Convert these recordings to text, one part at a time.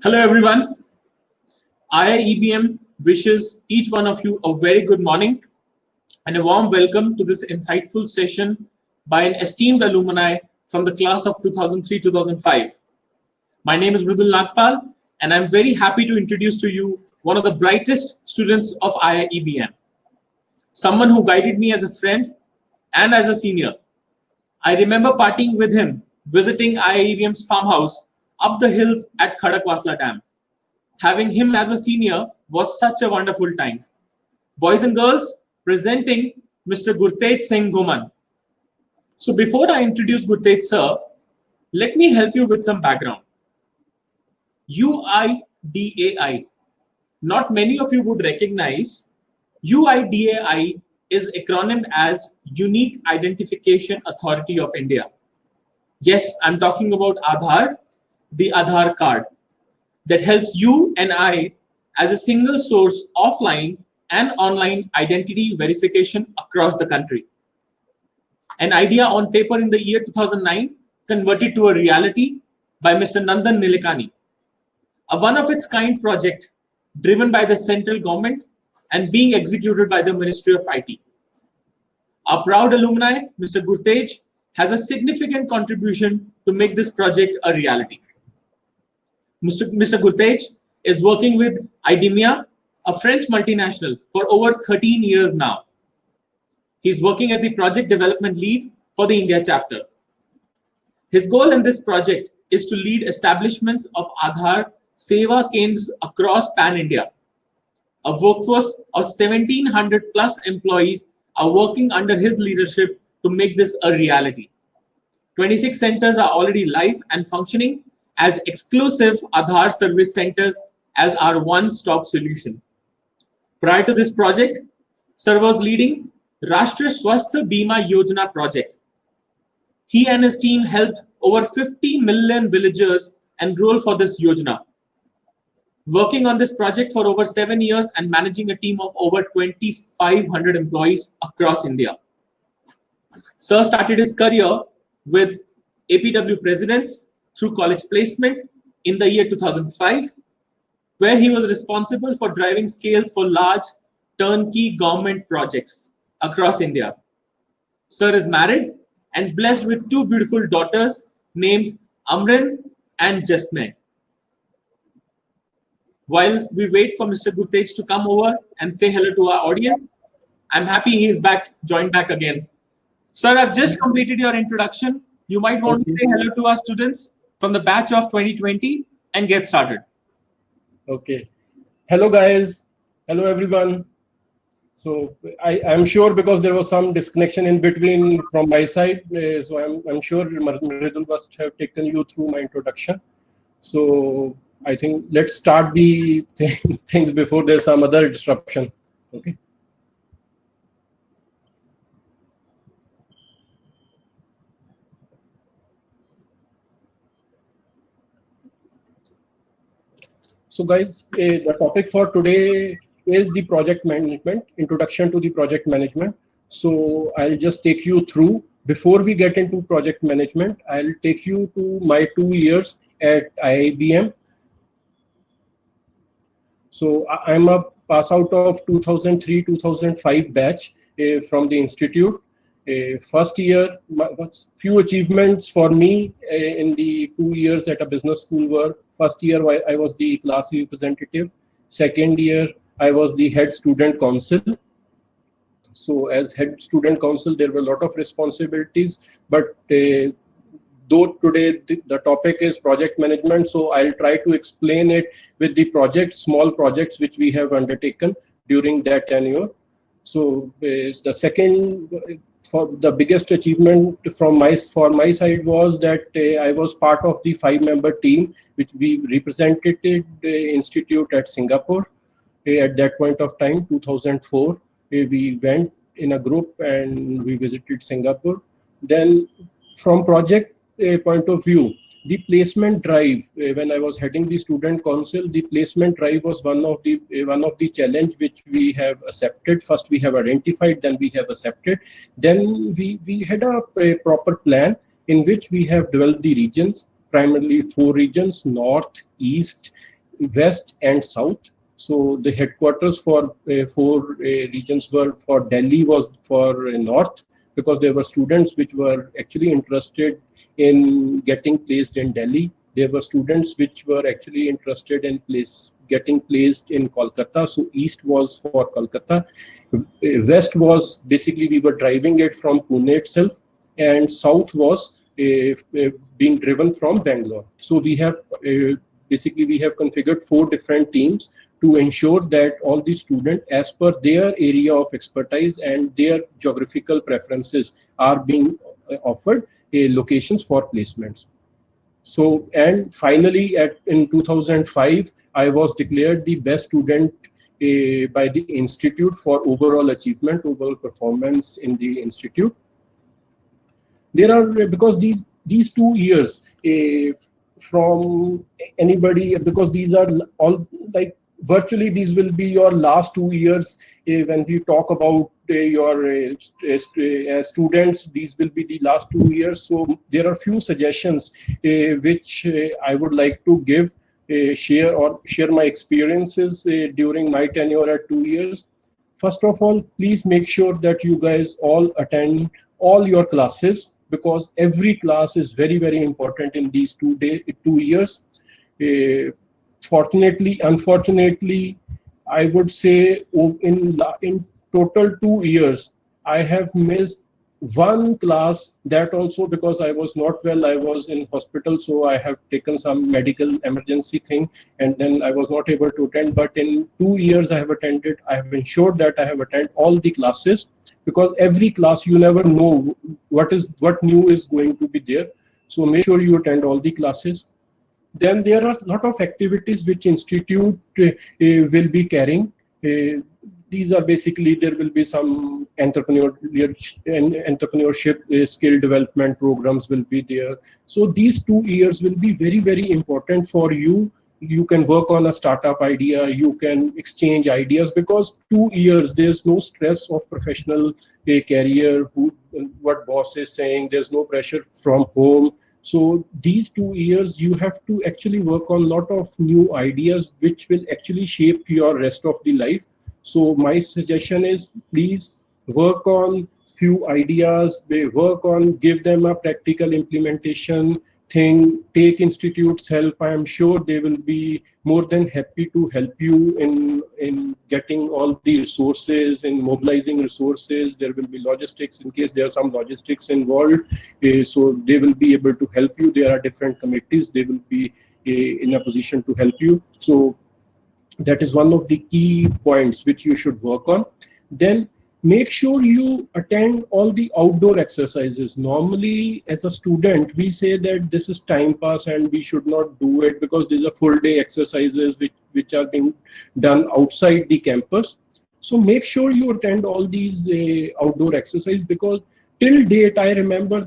Hello everyone. IIEBM wishes each one of you a very good morning and a warm welcome to this insightful session by an esteemed alumni from the class of 2003-2005. My name is Mridul Nagpal and I'm very happy to introduce to you one of the brightest students of IIEBM, someone who guided me as a friend and as a senior. I remember partying with him, visiting IIEBM's farmhouse up the hills at Khadakwasla Dam. Having him as a senior was such a wonderful time. Boys and girls, presenting Mr. Gurtej Singh Goman. So before I introduce Gurtej sir, let me help you with some background. UIDAI. Not many of you would recognize UIDAI is acronym as Unique Identification Authority of India. Yes, I'm talking about Aadhaar, the Aadhaar card that helps you and I as a single source offline and online identity verification across the country. An idea on paper in the year 2009 converted to a reality by Mr. Nandan Nilekani. A one-of-its-kind project driven by the central government and being executed by the Ministry of IT. Our proud alumni, Mr. Gurtej, has a significant contribution to make this project a reality. Mr. Gurtej is working with IDEMIA, a French multinational, for over 13 years now. He's working as the project development lead for the India chapter. His goal in this project is to lead establishments of Aadhaar Seva Kendras across Pan-India. A workforce of 1,700 plus employees are working under his leadership to make this a reality. 26 centers are already live and functioning as exclusive Aadhaar service centers as our one-stop solution. Prior to this project, Sir was leading Rashtriya Swasthya Bima Yojana project. He and his team helped over 50 million villagers enroll for this Yojana. Working on this project for over 7 years and managing a team of over 2,500 employees across India. Sir started his career with APW Presidents through college placement in the year 2005, where he was responsible for driving scales for large turnkey government projects across India. Sir is married and blessed with two beautiful daughters named Amrin and Jasmine. While we wait for Mr. Gurtej to come over and say hello to our audience, I'm happy he is joined back again. Sir, I've just completed your introduction. You might want to say hello to our students from the batch of 2020 and get started. Okay. Hello, guys. Hello, everyone. So I'm sure because there was some disconnection in between from my side. So I'm sure Mridul must have taken you through my introduction. So I think let's start the things before there's some other disruption. Okay. So guys, the topic for today is the project management, introduction to the project management. So I'll just take you through. Before we get into project management, I'll take you to my 2 years at IIBM. So I'm a pass out of 2003-2005 batch from the institute. First year, few achievements for me in the 2 years at a business school were: first year I was the class representative. Second year I was the head student council. So as head student council, there were a lot of responsibilities, but though today the topic is project management, so I'll try to explain it with the small projects which we have undertaken during that tenure. So the second, for the biggest achievement for my side was that I was part of the 5-member team which we represented the institute at Singapore. At that point of time, 2004, we went in a group and we visited Singapore. Then from project point of view, the placement drive, when I was heading the student council, the placement drive was one of the challenge which we have accepted. First we have identified, then we have accepted. Then we had a proper plan in which we have developed the regions, primarily 4 regions: North, East, West and South. So the headquarters for four regions were for Delhi was for North, because there were students which were actually interested in getting placed in Delhi. There were students which were actually interested in getting placed in Kolkata. So East was for Kolkata. West was basically we were driving it from Pune itself, and South was being driven from Bangalore. So we have basically we have configured 4 different teams to ensure that all the students, as per their area of expertise and their geographical preferences, are being offered locations for placements. So, and finally, in 2005, I was declared the best student by the institute for overall achievement, overall performance in the institute. There are, because these 2 years from anybody, because these are all like virtually these will be your last 2 years when we talk about your students. These will be the last 2 years. So there are few suggestions which I would like to give, share my experiences during my tenure at 2 years. First of all, please make sure that you guys all attend all your classes, because every class is very, very important in these 2 years. Fortunately, unfortunately, I would say in total 2 years, I have missed 1 class, that also because I was not well. I was in hospital, so I have taken some medical emergency thing, and then I was not able to attend. But in 2 years I have attended, I have ensured that I have attended all the classes, because every class you never know what new is going to be there. So make sure you attend all the classes. Then there are a lot of activities which institute will be carrying. These are basically, there will be some entrepreneurship skill development programs will be there. So these 2 years will be very, very important for you. You can work on a startup idea, you can exchange ideas, because 2 years there's no stress of professional career, what boss is saying, there's no pressure from home. So these 2 years you have to actually work on a lot of new ideas which will actually shape your rest of the life. So my suggestion is, please work on few ideas, give them a practical implementation thing, take institute's help. I am sure they will be more than happy to help you in getting all the resources, in mobilizing resources. There will be logistics in case there are some logistics involved. So they will be able to help you. There are different committees. They will be in a position to help you. So that is one of the key points which you should work on. Then make sure you attend all the outdoor exercises. Normally, as a student, we say that this is time pass and we should not do it because these are full day exercises which are being done outside the campus. So make sure you attend all these outdoor exercises, because till date, I remember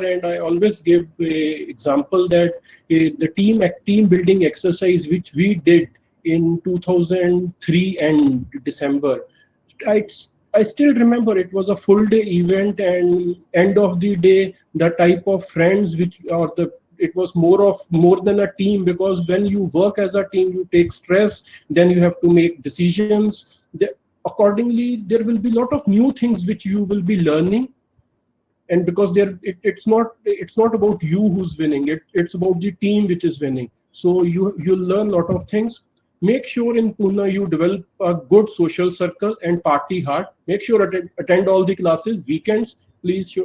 and I always give an example that the team building exercise which we did in 2003 and December, I still remember it was a full day event, and end of the day, the type of friends it was more than a team, because when you work as a team, you take stress, then you have to make decisions. Accordingly, there will be a lot of new things which you will be learning, and because it's not about you who's winning, it's about the team which is winning. So you learn a lot of things. Make sure in Pune you develop a good social circle and party hard. Make sure attend all the classes. Weekends, please,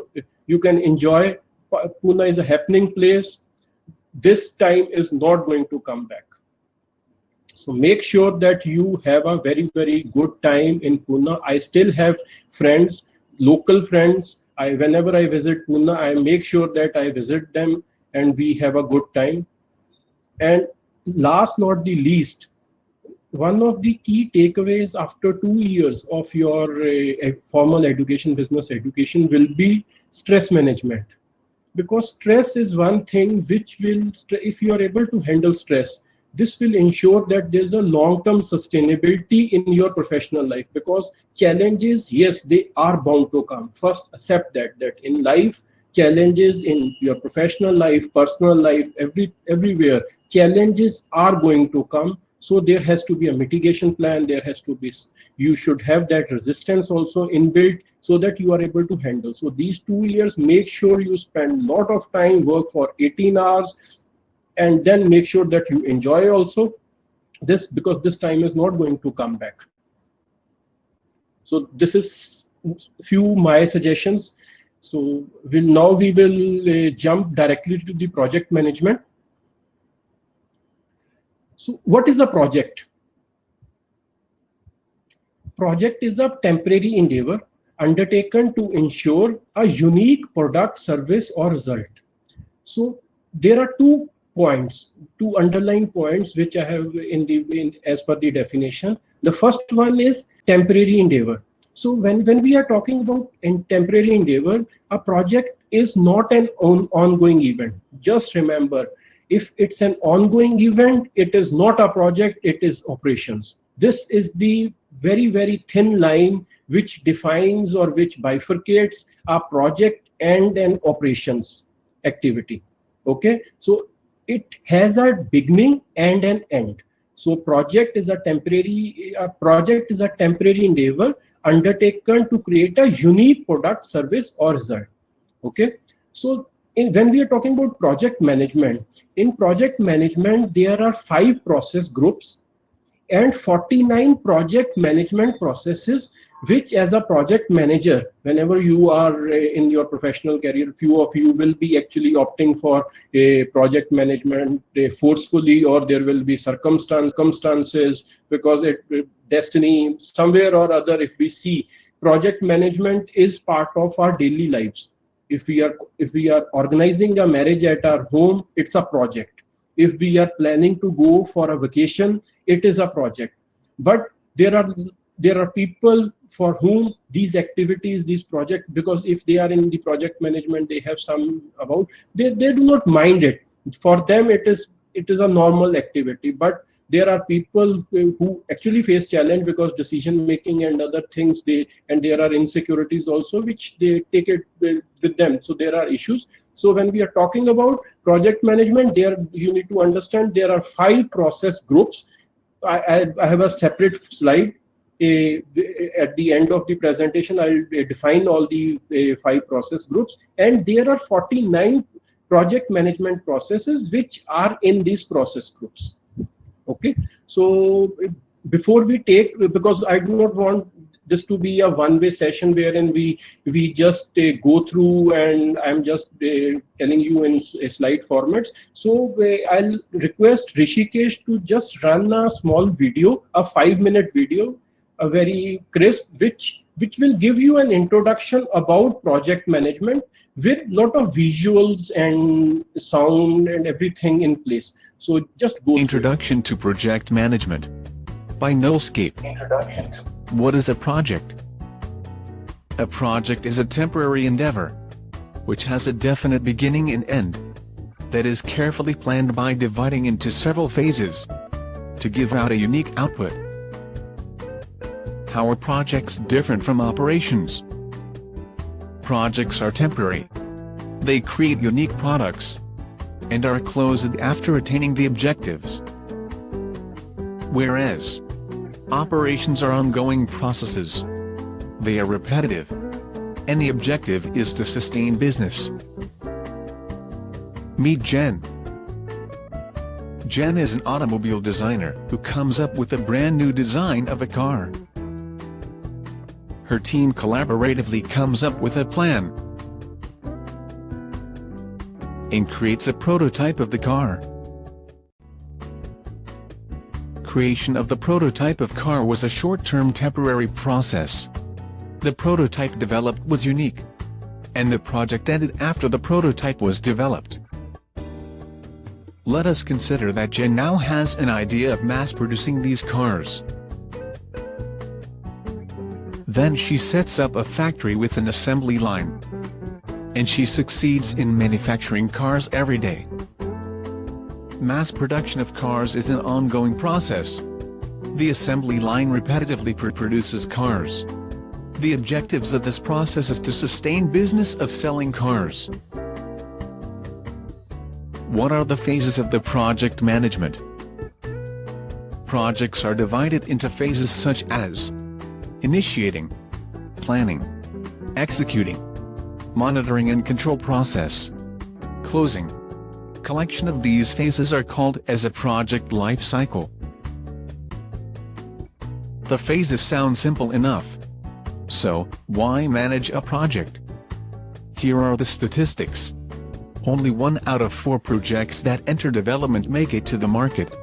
you can enjoy. Pune is a happening place. This time is not going to come back. So make sure that you have a very, very good time in Pune. I still have friends, local friends. Whenever I visit Pune, I make sure that I visit them and we have a good time. And last not the least, one of the key takeaways after 2 years of your formal education, business education, will be stress management. Because stress is one thing which will, if you are able to handle stress, this will ensure that there's a long-term sustainability in your professional life. Because challenges, yes, they are bound to come. First, accept that in life, challenges in your professional life, personal life, everywhere, challenges are going to come. So there has to be a mitigation plan. There has to be, you should have that resistance also inbuilt so that you are able to handle. So these 2 years, make sure you spend a lot of time, work for 18 hours, and then make sure that you enjoy also this, because this time is not going to come back. So this is few my suggestions. So we will jump directly to the project management. So what is a project? Project is a temporary endeavor undertaken to ensure a unique product, service, or result. So there are 2 points, 2 underlying points which I have as per the definition. The first one is temporary endeavor. So when we are talking about temporary endeavor, a project is not an ongoing event. Just remember, if it's an ongoing event, it is not a project, it is operations. This is the very, very thin line which defines or which bifurcates a project and an operations activity. Okay, so it has a beginning and an end. So project is a temporary endeavor undertaken to create a unique product, service, or result. Okay, so when we are talking about project management, in project management there are 5 process groups and 49 project management processes, which as a project manager, whenever you are in your professional career, few of you will be actually opting for a project management forcefully, or there will be circumstances because destiny somewhere or other. If we see, project management is part of our daily lives. If we are organizing a marriage at our home, it's a project. If we are planning to go for a vacation, it is a project. But there are people for whom these activities, these projects, because if they are in the project management, they have some about, they do not mind it. For them, it is a normal activity. But there are people who actually face challenge because decision making and other things, and there are insecurities also which they take it with them. So there are issues. So when we are talking about project management, you need to understand there are 5 process groups. I have a separate slide. At the end of the presentation, I'll define all the 5 process groups, and there are 49 project management processes which are in these process groups. Okay, so before we take, because I do not want this to be a one-way session wherein we just go through and I'm just telling you in slide formats. So I'll request Rishikesh to just run a small video, a 5-minute video, a very crisp, which will give you an introduction about project management with lot of visuals and sound and everything in place. So just go. Introduction to Project Management by Knowlescape. Introduction. What is a project? A project is a temporary endeavor, which has a definite beginning and end, that is carefully planned by dividing into several phases, to give out a unique output. How are projects different from operations? Projects are temporary. They create unique products, and are closed after attaining the objectives. Whereas, operations are ongoing processes. They are repetitive, and the objective is to sustain business. Meet Jen. Jen is an automobile designer who comes up with a brand new design of a car. Her team collaboratively comes up with a plan and creates a prototype of the car. Creation of the prototype of car was a short-term temporary process. The prototype developed was unique, and the project ended after the prototype was developed. Let us consider that Jen now has an idea of mass-producing these cars. Then she sets up a factory with an assembly line, and she succeeds in manufacturing cars every day. Mass production of cars is an ongoing process. The assembly line repetitively produces cars. The objectives of this process is to sustain business of selling cars. What are the phases of the project management? Projects are divided into phases such as initiating, planning, executing, monitoring and control process, closing. Collection of these phases are called as a project life cycle. The phases sound simple enough. So, why manage a project? Here are the statistics. Only 1 out of 4 projects that enter development make it to the market.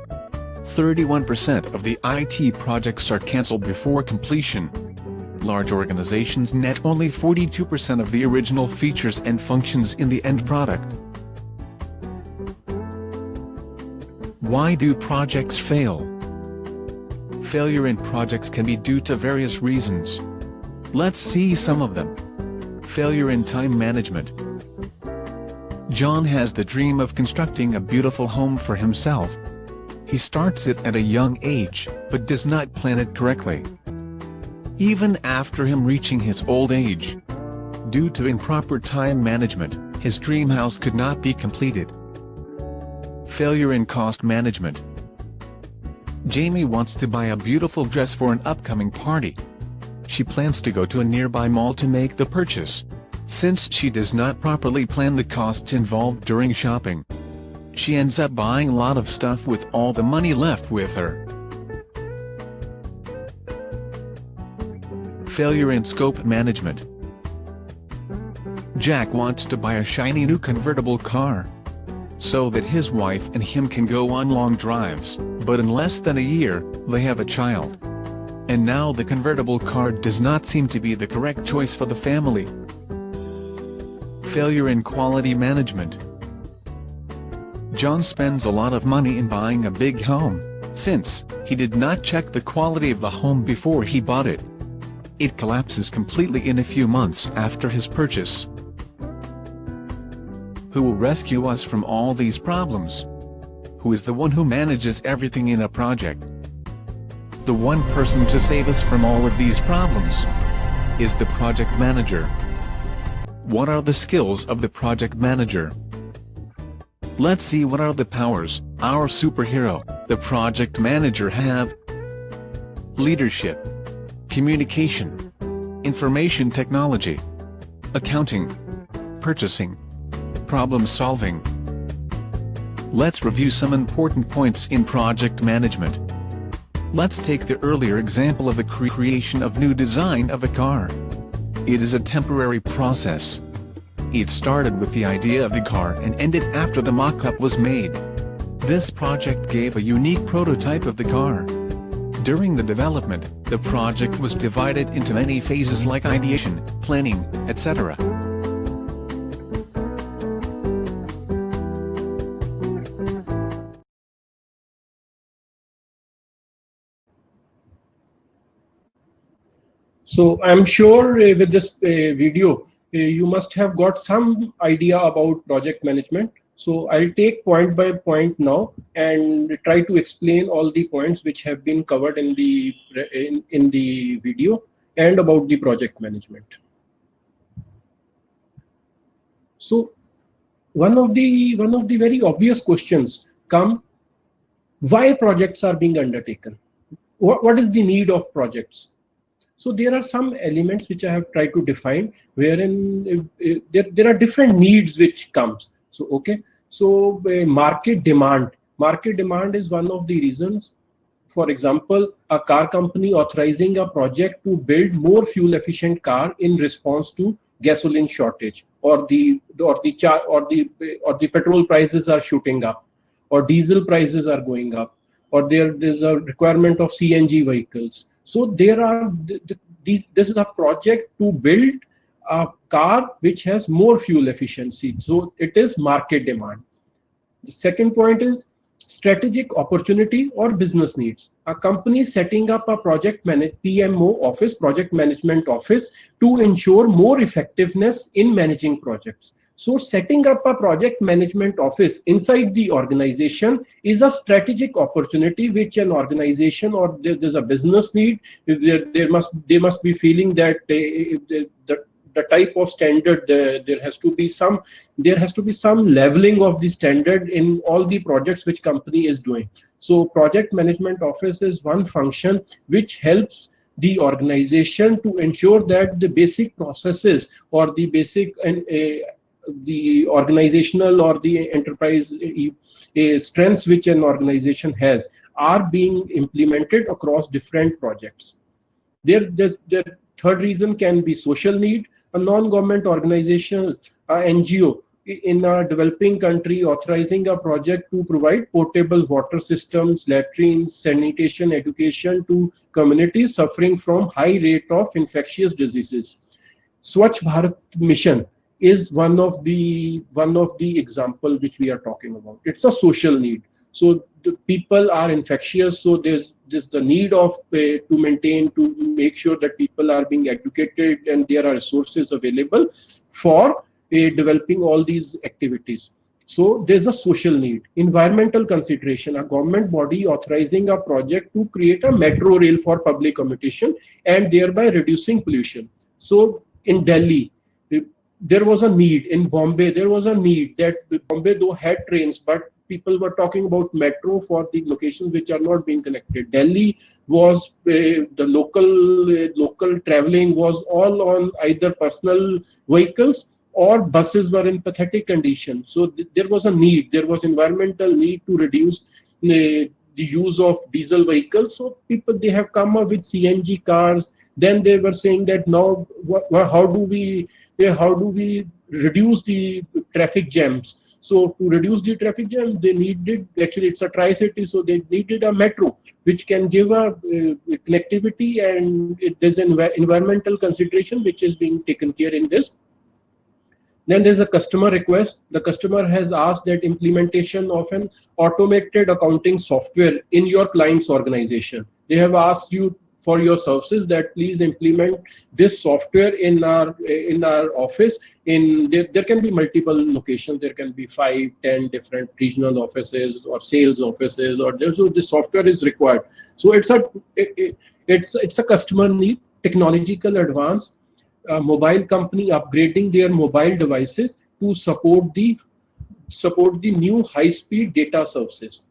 31% of the IT projects are cancelled before completion. Large organizations net only 42% of the original features and functions in the end product. Why do projects fail? Failure in projects can be due to various reasons. Let's see some of them. Failure in time management. John has the dream of constructing a beautiful home for himself. He starts it at a young age, but does not plan it correctly. Even after him reaching his old age, due to improper time management, his dream house could not be completed. Failure in cost management. Jamie wants to buy a beautiful dress for an upcoming party. She plans to go to a nearby mall to make the purchase. Since she does not properly plan the costs involved during shopping, she ends up buying a lot of stuff with all the money left with her. Failure in scope management. Jack wants to buy a shiny new convertible car, so that his wife and him can go on long drives, but in less than a year, they have a child. And now the convertible car does not seem to be the correct choice for the family. Failure in quality management. John spends a lot of money in buying a big home, since he did not check the quality of the home before he bought it. It collapses completely in a few months after his purchase. Who will rescue us from all these problems? Who is the one who manages everything in a project? The one person to save us from all of these problems is the project manager. What are the skills of the project manager? Let's see what are the powers our superhero, the project manager, have. Leadership, communication, information technology, accounting, purchasing, problem solving. Let's review some important points in project management. Let's take the earlier example of the creation of new design of a car. It is a temporary process. It started with the idea of the car and ended after the mock-up was made. This project gave a unique prototype of the car. During the development, the project was divided into many phases like ideation, planning, etc. So I'm sure with this video, you must have got some idea about project management. So I'll take point by point now and try to explain all the points which have been covered in the video and about the project management. So one of the very obvious questions come: why projects are being undertaken? What is the need of projects? So there are some elements which I have tried to define, wherein there are different needs which comes. So okay, so market demand. Market demand is one of the reasons. For example, a car company authorizing a project to build more fuel efficient car in response to gasoline shortage, or the petrol prices are shooting up, or diesel prices are going up, or there's a requirement of CNG vehicles. So there are this is a project to build a car which has more fuel efficiency. So it is market demand. The second point is strategic opportunity or business needs. A company setting up a PMO office, project management office, to ensure more effectiveness in managing projects. So setting up a project management office inside the organization is a strategic opportunity which an organization, or there's a business need. They must be feeling that the the type of standard, there has to be some leveling of the standard in all the projects which company is doing. So project management office is one function which helps the organization to ensure that the basic processes or the basic the organizational or the enterprise strengths which an organization has are being implemented across different projects. The third reason can be social need. A non-government organization, NGO, in a developing country authorizing a project to provide portable water systems, latrines, sanitation, education to communities suffering from high rate of infectious diseases. Swachh Bharat Mission is one of the example which we are talking about. It's a social need. So the people are infectious, so there's the need of to maintain, to make sure that people are being educated and there are resources available for developing all these activities. So there's a social need. Environmental consideration, a government body authorizing a project to create a metro rail for public accommodation and thereby reducing pollution. So in Delhi, there was a need. In Bombay, there was a need that Bombay though had trains, but people were talking about metro for the locations which are not being connected. Delhi was the local traveling was all on either personal vehicles or buses were in pathetic condition. So there was a need, there was environmental need to reduce the use of diesel vehicles. So people, they have come up with CNG cars. Then they were saying that now how do we reduce the traffic jams? So to reduce the traffic jams, they needed, actually it's a tri-city, so they needed a metro which can give a connectivity, and there's an environmental consideration which is being taken care in this. Then there's a customer request. The customer has asked that implementation of an automated accounting software in your client's organization. They have asked you for your services that please implement this software in our office. There can be multiple locations. There can be 5, 10 different regional offices or sales offices, or so this software is required. So it's a customer need, technological advance. Mobile company upgrading their mobile devices to support the new high-speed data services.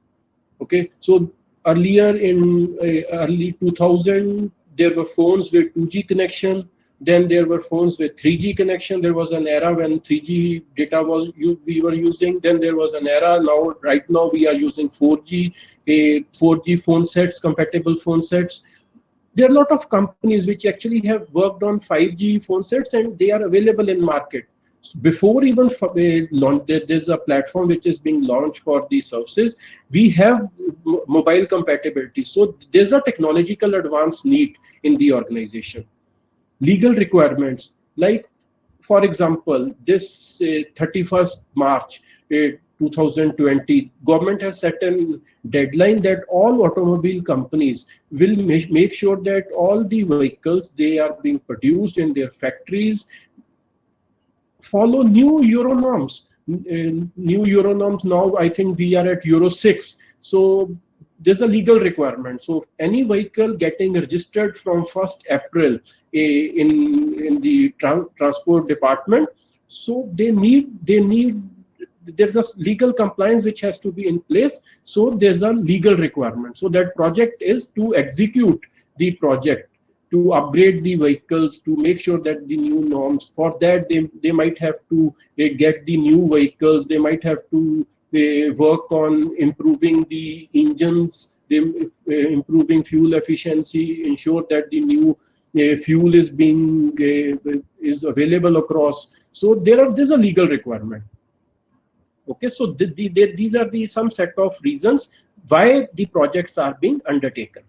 Okay, so earlier in early 2000, there were phones with 2G connection. Then there were phones with 3G connection. There was an era when 3G data we were using. Then there was an era right now we are using 4G, 4G phone sets, compatible phone sets. There are a lot of companies which actually have worked on 5G phone sets and they are available in market. Before even there's a platform which is being launched for these services, we have mobile compatibility. So there's a technological advance need in the organization. Legal requirements, like for example, this 31st March 2020, government has set a deadline that all automobile companies will make sure that all the vehicles they are being produced in their factories follow new Euro norms. New Euro norms now, I think we are at Euro 6. So there's a legal requirement. So any vehicle getting registered from 1st April in the transport department, so there's a legal compliance which has to be in place. So there's a legal requirement. So that project is to execute the project, to upgrade the vehicles, to make sure that the new norms, for that they might have to get the new vehicles, they might have to work on improving the engines, improving fuel efficiency, ensure that the new fuel is is available across. So there's a legal requirement. Okay, so these are some set of reasons why the projects are being undertaken.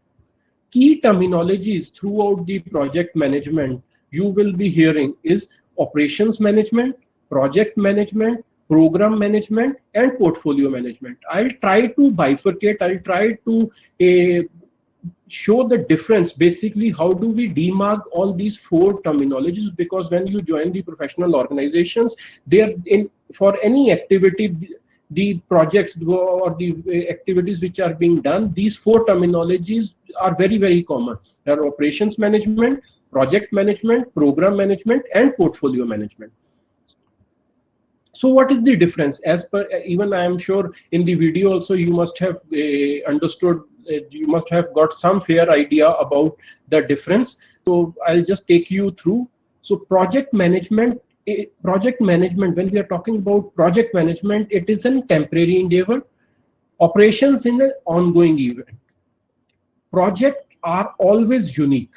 Key terminologies throughout the project management you will be hearing is operations management, project management, program management, and portfolio management. I'll try to bifurcate, I'll try to show the difference. Basically, how do we demark all these 4 terminologies? Because when you join the professional organizations, they're for any activity, the projects or the activities which are being done, these 4 terminologies are very, very common. There are operations management, project management, program management, and portfolio management. So what is the difference? As per, even I am sure in the video also you must have understood, you must have got some fair idea about the difference. So I'll just take you through. So project management, when we are talking about project management, it is a temporary endeavor. Operations in an ongoing event. Projects are always unique.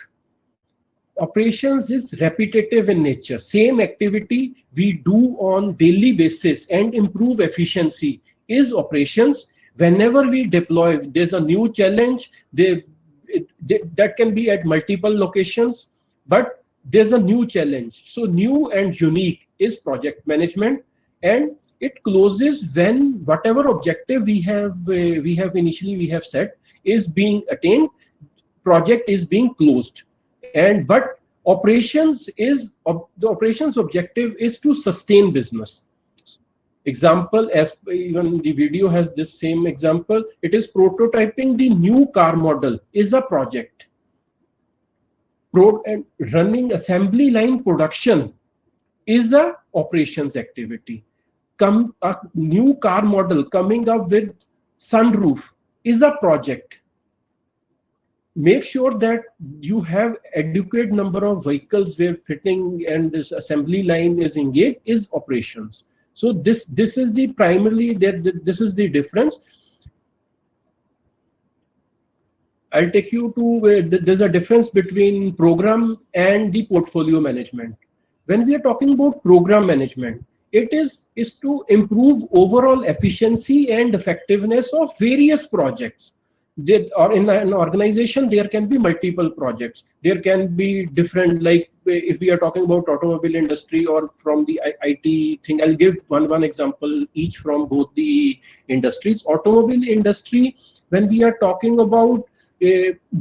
Operations is repetitive in nature. Same activity we do on daily basis and improve efficiency is operations. Whenever we deploy, there's a new challenge. That can be at multiple locations, but there's a new challenge. So new and unique is project management, and it closes when whatever objective we have initially set is being attained. Project is being closed. And but operations is the operations objective is to sustain business. Example, as even the video has this same example, it is prototyping the new car model is a project. And running assembly line production is a operations activity. A new car model coming up with sunroof is a project. Make sure that you have adequate number of vehicles where fitting and this assembly line is engaged is operations. So this is the primarily this is the difference. I'll take you to there's a difference between program and the portfolio management. When we are talking about program management, it is to improve overall efficiency and effectiveness of various projects. Or in an organization, there can be multiple projects. There can be different, like if we are talking about automobile industry or from the IT thing, I'll give one example each from both the industries. Automobile industry, when we are talking about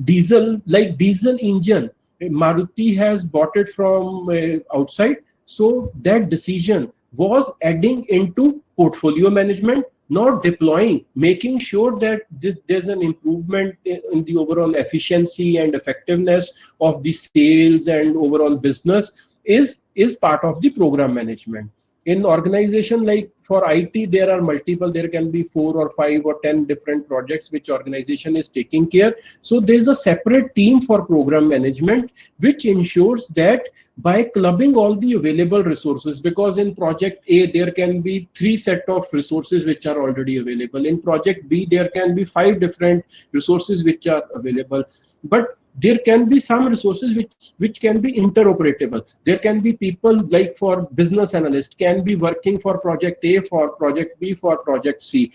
diesel, like diesel engine, Maruti has bought it from outside. So that decision was adding into portfolio management, not deploying, making sure that there's an improvement in the overall efficiency and effectiveness of the sales and overall business is part of the program management. In organization like for IT, there are multiple, there can be 4 or 5 or 10 different projects which organization is taking care. So there's a separate team for program management, which ensures that by clubbing all the available resources, because in project A, there can be 3 set of resources which are already available. In project B, there can be 5 different resources which are available. But there can be some resources which can be interoperable. There can be people like for business analyst can be working for project A, for project B, for project C.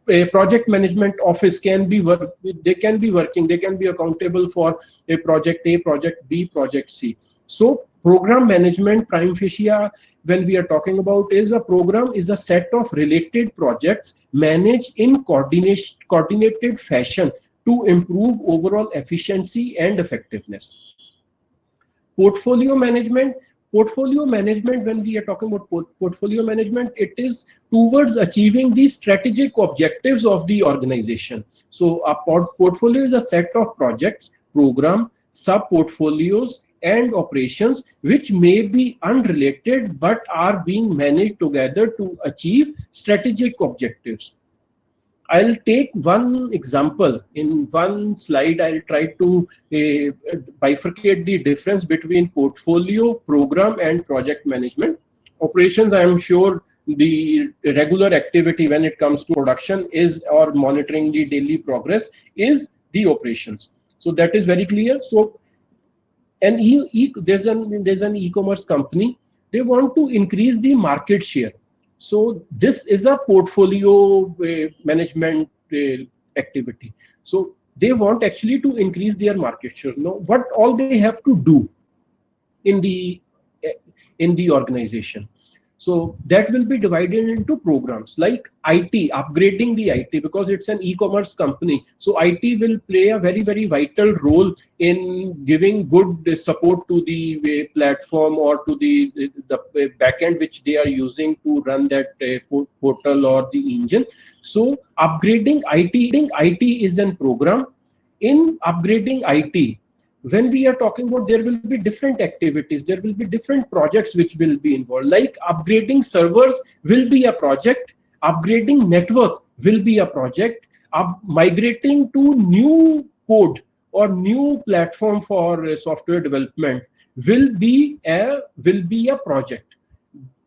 A project management office can be they can be accountable for a project A, project B, project C. So program management prima facie, when we are talking about, is a program is a set of related projects managed in coordinated fashion to improve overall efficiency and effectiveness. Portfolio management, when we are talking about portfolio management, it is towards achieving the strategic objectives of the organization. So a portfolio is a set of projects, program, sub-portfolios and operations which may be unrelated but are being managed together to achieve strategic objectives. I'll take one example. In one slide, I'll try to bifurcate the difference between portfolio, program, and project management. Operations, I am sure the regular activity when it comes to production is, or monitoring the daily progress, is the operations. So that is very clear. So, and there's an e-commerce company. They want to increase the market share. So this is a portfolio management activity. So they want actually to increase their market share. Now, what all they have to do in the organization? So that will be divided into programs like IT, upgrading the IT, because it's an e-commerce company. So IT will play a very, very vital role in giving good support to the platform or to the backend which they are using to run that portal or the engine. So upgrading IT is a program. In upgrading IT, when we are talking about, there will be different activities, there will be different projects which will be involved, like upgrading servers will be a project, upgrading network will be a project, migrating to new code or new platform for software development will be a project.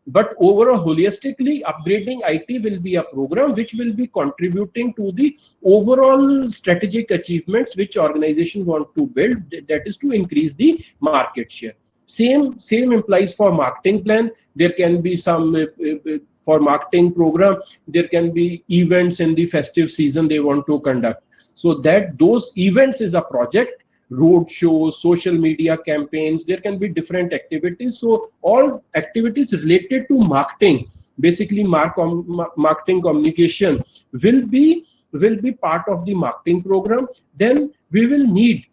But overall, holistically, upgrading IT will be a program which will be contributing to the overall strategic achievements which organization want to build, that is to increase the market share. Same implies for marketing plan. There can be some for marketing program, there can be events in the festive season they want to conduct. So that those events is a project, road shows, social media campaigns, there can be different activities. So all activities related to marketing, basically marketing communication will be part of the marketing program. Then we will need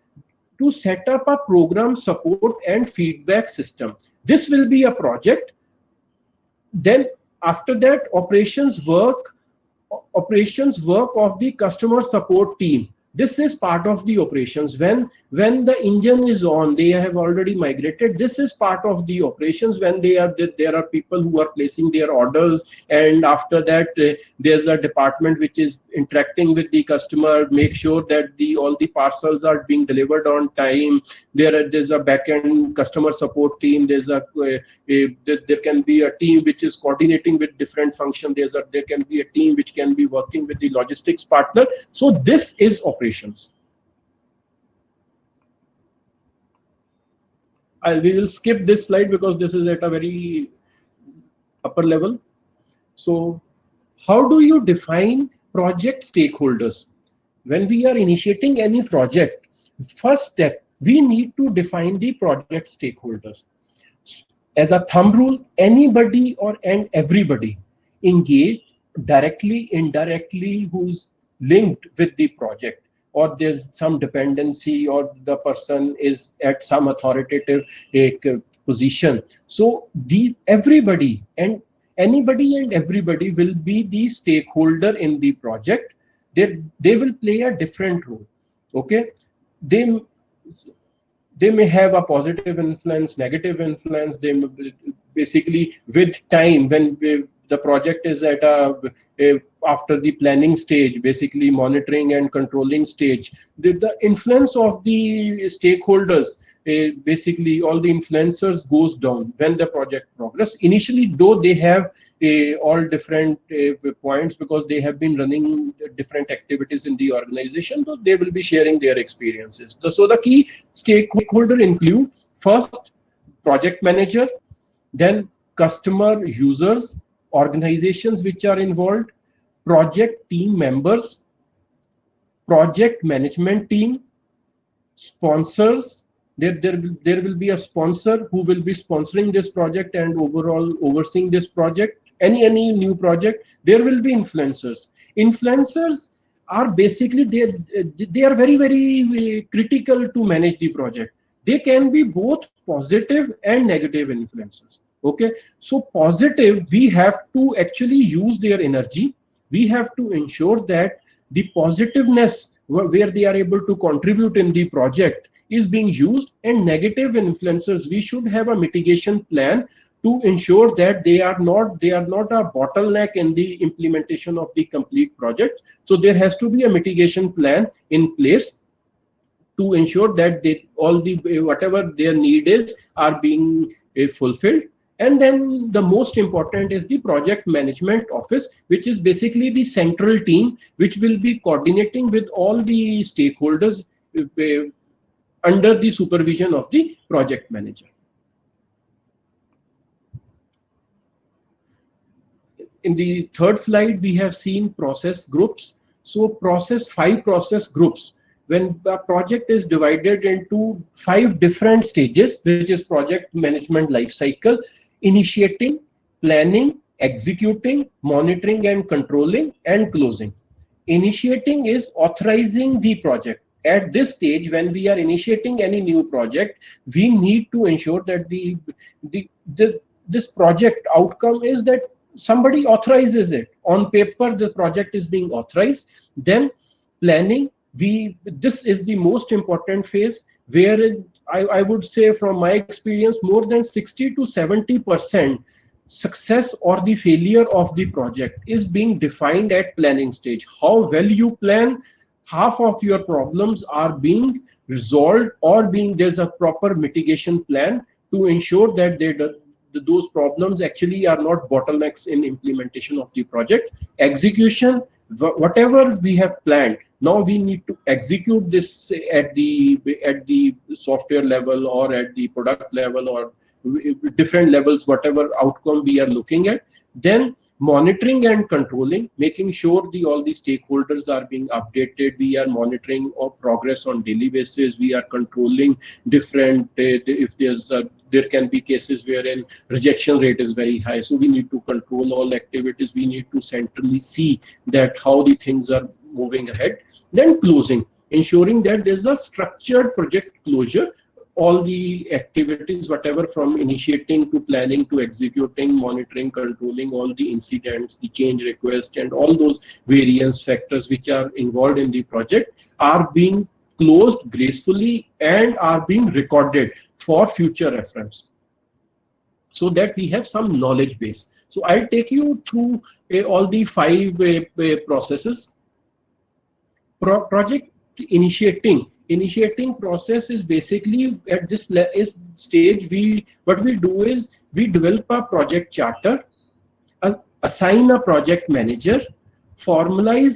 to set up a program support and feedback system. This will be a project. Then after that, operations work of the customer support team. This is part of the operations. When the engine is on, they have already migrated. This is part of the operations. When there are people who are placing their orders, and after that there's a department which is interacting with the customer, make sure that all the parcels are being delivered on time. There's a back-end customer support team. There can be a team which is coordinating with different functions. There can be a team which can be working with the logistics partner. So this is operations. We will skip this slide because this is at a very upper level. So how do you define project stakeholders? When we are initiating any project, first step, we need to define the project stakeholders. As a thumb rule, anybody and everybody engaged directly, indirectly, who's linked with the project, or there's some dependency, or the person is at some authoritative position. So everybody and anybody and everybody will be the stakeholder in the project. They will play a different role. Okay, they may have a positive influence, negative influence. They basically, with time, when the project is at after the planning stage, basically monitoring and controlling stage, the influence of the stakeholders, basically all the influencers goes down when the project progress. Initially, though, they have all different points, because they have been running different activities in the organization, so they will be sharing their experiences. So the key stakeholder include first project manager, then customer users, organizations which are involved, project team members, project management team, sponsors. There will be a sponsor who will be sponsoring this project and overall overseeing this project. Any new project, there will be influencers. Influencers are basically, they are very critical to manage the project. They can be both positive and negative influencers. Okay, so positive, we have to actually use their energy. We have to ensure that the positiveness where they are able to contribute in the project is being used, and negative influencers, we should have a mitigation plan to ensure that they are not a bottleneck in the implementation of the complete project. So there has to be a mitigation plan in place to ensure that all the whatever their need is are being fulfilled. And then the most important is the project management office, which is basically the central team which will be coordinating with all the stakeholders under the supervision of the project manager. In the third slide, we have seen process groups. So 5 process groups. When the project is divided into 5 different stages, which is project management life cycle: initiating, planning, executing, monitoring and controlling, and closing. Initiating is authorizing the project. At this stage, when we are initiating any new project, we need to ensure that this project outcome is that somebody authorizes it. On paper, the project is being authorized. Then planning, this is the most important phase. wherein I would say from my experience, more than 60 to 70% success or the failure of the project is being defined at planning stage. How well you plan, half of your problems are being resolved, or being there's a proper mitigation plan to ensure that those problems actually are not bottlenecks in implementation of the project. Execution, whatever we have planned, now we need to execute this at the software level or at the product level or different levels, whatever outcome we are looking at. Then monitoring and controlling, making sure all the stakeholders are being updated. We are monitoring our progress on daily basis. We are controlling different if there can be cases wherein rejection rate is very high, so we need to control all activities. We need to centrally see that how the things are moving ahead. Then closing, ensuring that there's a structured project closure. All the activities, whatever from initiating to planning to executing, monitoring, controlling, all the incidents, the change request, and all those variance factors which are involved in the project are being closed gracefully and are being recorded for future reference, so that we have some knowledge base. So I'll take you through all the 5 processes. Project initiating process is basically at this stage, what we do is we develop a project charter, assign a project manager, formally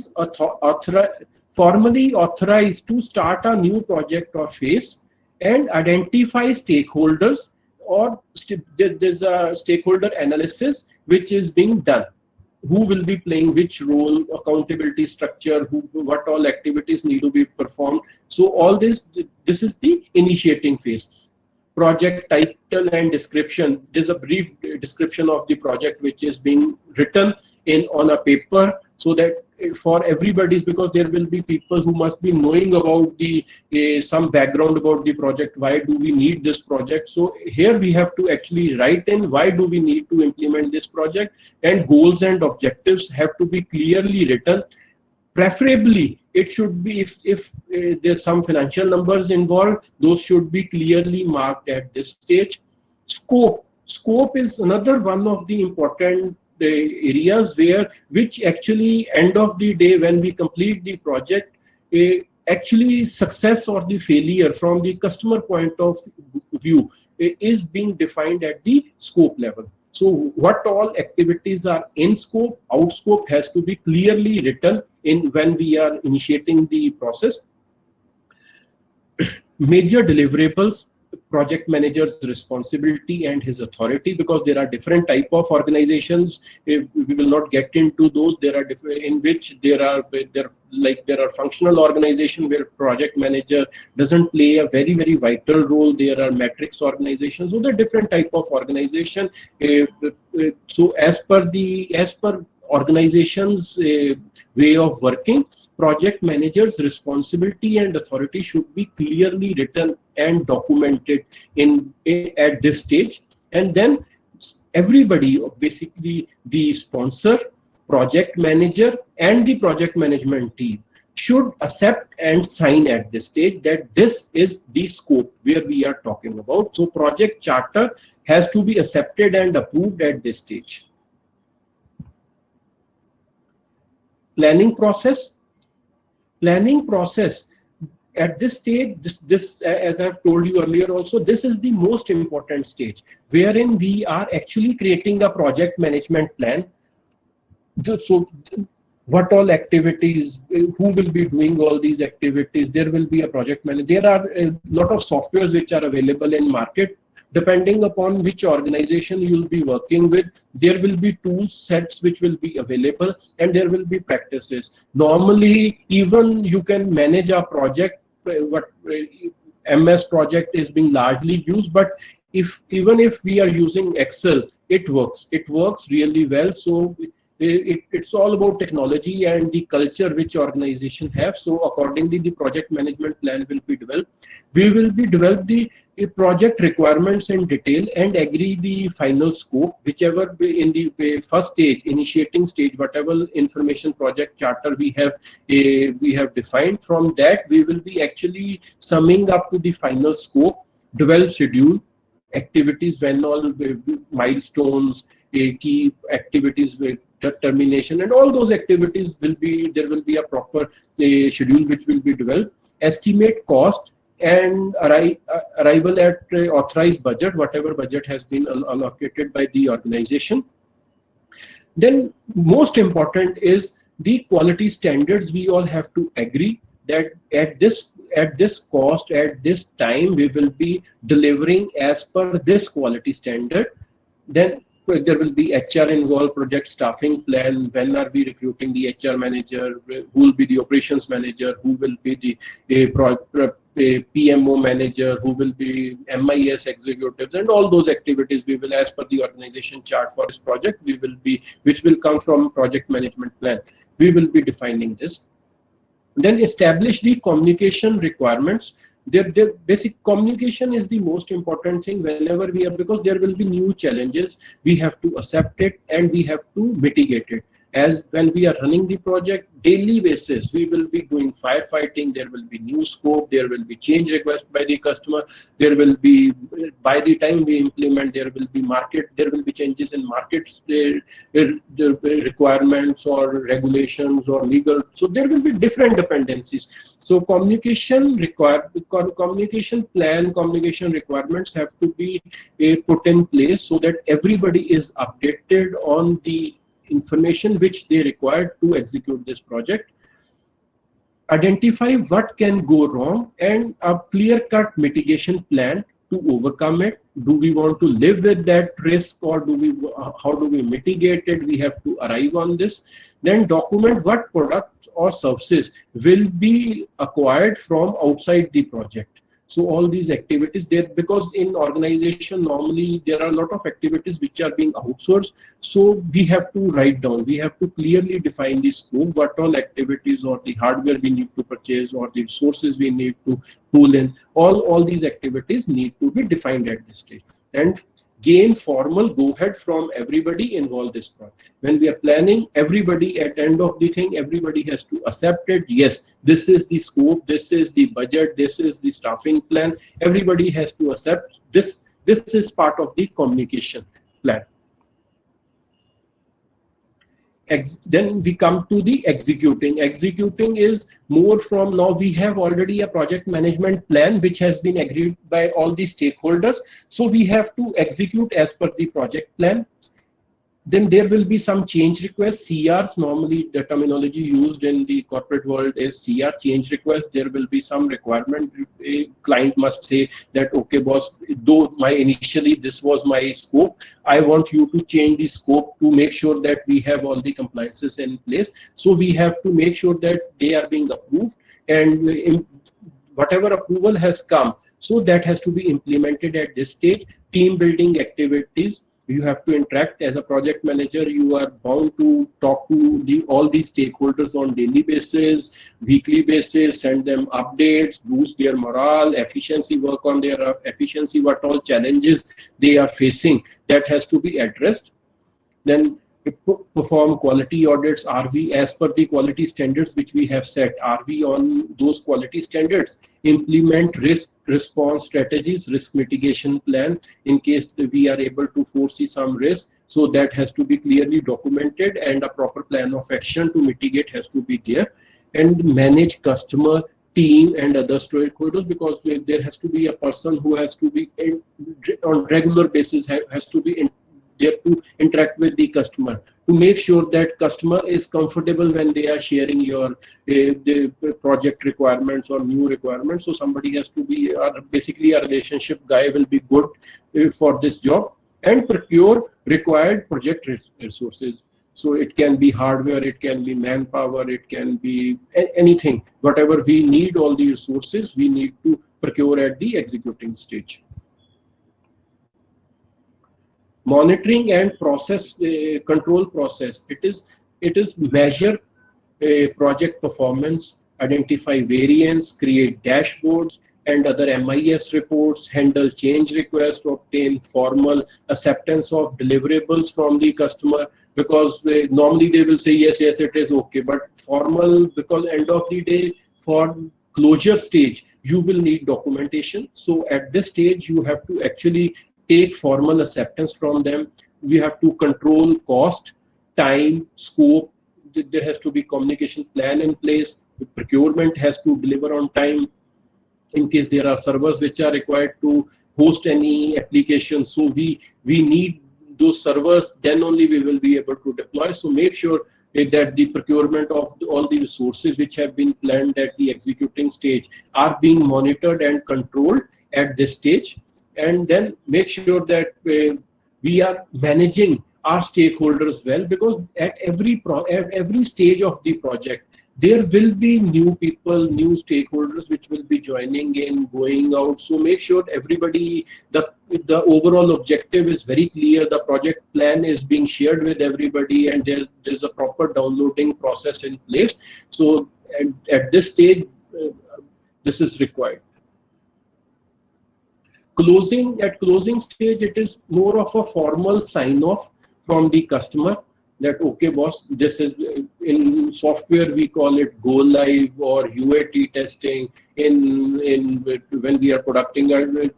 authorize to start a new project or phase, and identify stakeholders, or there's a stakeholder analysis which is being done. Who will be playing which role, accountability structure, what all activities need to be performed. So all this is the initiating phase. Project title and description. There's a brief description of the project which is being written on a paper, so that for everybody's, because there will be people who must be knowing about some background about the project. Why do we need this project? So here we have to actually write in why do we need to implement this project, and goals and objectives have to be clearly written. Preferably, it should be, if there's some financial numbers involved, those should be clearly marked at this stage. Scope is another one of the important areas which actually end of the day, when we complete the project, actually success or the failure from the customer point of view is being defined at the scope level. So what all activities are in scope, out scope has to be clearly written in when we are initiating the process. Major deliverables, project manager's responsibility and his authority, because there are different type of organizations. We will not get into those. There are different in which there are functional organization where project manager doesn't play a very vital role. There are matrix organizations, so there are different type of organization. So as per organization's way of working, project manager's responsibility and authority should be clearly written and documented at this stage. And then everybody, basically the sponsor, project manager, and the project management team should accept and sign at this stage that this is the scope where we are talking about. So project charter has to be accepted and approved at this stage. Planning process at this stage, this as I've told you earlier also, this is the most important stage, wherein we are actually creating a project management plan. So what all activities, who will be doing all these activities, there will be a project manager. There are a lot of softwares which are available in market. Depending upon which organization you'll be working with, there will be tool sets which will be available, and there will be practices. Normally, even you can manage a project, what MS project is being largely used, but even if we are using Excel, it works really well. So it's all about technology and the culture which organization have. So accordingly, the project management plan will be developed. We will be develop the project requirements in detail and agree the final scope, whichever in the first stage, initiating stage, whatever information project charter we have defined. From that, we will be actually summing up to the final scope, develop schedule, activities, when all milestones, key activities with termination, and all those activities will be, there will be a proper schedule which will be developed, estimate cost, and arrival at authorized budget, whatever budget has been allocated by the organization. Then most important is the quality standards. We all have to agree that at this cost, at this time, we will be delivering as per this quality standard. Then there will be HR involved, project staffing plan, when are we recruiting the HR manager, who will be the operations manager, who will be the PMO manager, who will be MIS executives, and all those activities we will, as per the organization chart for this project, we will be, which will come from project management plan, we will be defining this. Then establish the communication requirements. Their basic communication is the most important thing whenever we are, because there will be new challenges, we have to accept it and we have to mitigate it. As when we are running the project daily basis, we will be doing firefighting, there will be new scope, there will be change request by the customer, there will be, by the time we implement, there will be market, there will be changes in markets, the requirements or regulations or legal, so there will be different dependencies. So communication plan, communication requirements have to be put in place so that everybody is updated on the information which they require to execute this project. Identify what can go wrong and a clear-cut mitigation plan to overcome it. Do we want to live with that risk, or how do we mitigate it? We have to arrive on this. Then document what products or services will be acquired from outside the project. So all these activities there, because in organization normally there are a lot of activities which are being outsourced, so we have to write down, we have to clearly define the scope, what all activities or the hardware we need to purchase or the resources we need to pull in, all these activities need to be defined at this stage, and gain formal go-ahead from everybody involved this project. When we are planning, everybody at the end of the thing, everybody has to accept it. Yes, this is the scope, this is the budget, this is the staffing plan. Everybody has to accept this. This is part of the communication plan. Then we come to the executing. Executing is more from, now we have already a project management plan which has been agreed by all the stakeholders. So we have to execute as per the project plan. Then there will be some change requests, CRs. Normally the terminology used in the corporate world is CR, change request. There will be some requirement. A client must say that, okay boss, though initially this was my scope, I want you to change the scope to make sure that we have all the compliances in place. So we have to make sure that they are being approved, and whatever approval has come, so that has to be implemented at this stage. Team building activities. You have to interact as a project manager. You are bound to talk to all these stakeholders on daily basis, weekly basis, send them updates, boost their morale, efficiency, work on their efficiency, what all challenges they are facing, that has to be addressed. Then perform quality audits. Are we as per the quality standards which we have set? Are we on those quality standards? Implement risk response strategies, risk mitigation plan in case we are able to foresee some risk. So that has to be clearly documented, and a proper plan of action to mitigate has to be there. And manage customer, team, and other stakeholders, because there has to be a person who has to be on regular basis, has to be there to interact with the customer, to make sure that customer is comfortable when they are sharing your the project requirements or new requirements. So somebody has to be basically a relationship guy will be good for this job. And procure required project resources. So it can be hardware, it can be manpower, it can be anything. Whatever we need, all the resources we need to procure at the executing stage. Monitoring and process control process. It is measure project performance, identify variance, create dashboards, and other MIS reports, handle change requests, obtain formal acceptance of deliverables from the customer, because normally they will say yes, yes, it is okay, but formal, because end of the day, for closure stage, you will need documentation. So at this stage, you have to actually take formal acceptance from them. We have to control cost, time, scope. There has to be communication plan in place. The procurement has to deliver on time. In case there are servers which are required to host any application, so we need those servers, then only we will be able to deploy. So make sure that the procurement of all the resources which have been planned at the executing stage are being monitored and controlled at this stage, and then make sure that we are managing our stakeholders well, because at every stage of the project, there will be new people, new stakeholders which will be joining in, going out. So make sure everybody, the overall objective is very clear, the project plan is being shared with everybody, and there's a proper downloading process in place. So at this stage, this is required. At closing stage, it is more of a formal sign off from the customer that okay boss, this is, in software we call it go live or UAT testing. In when we are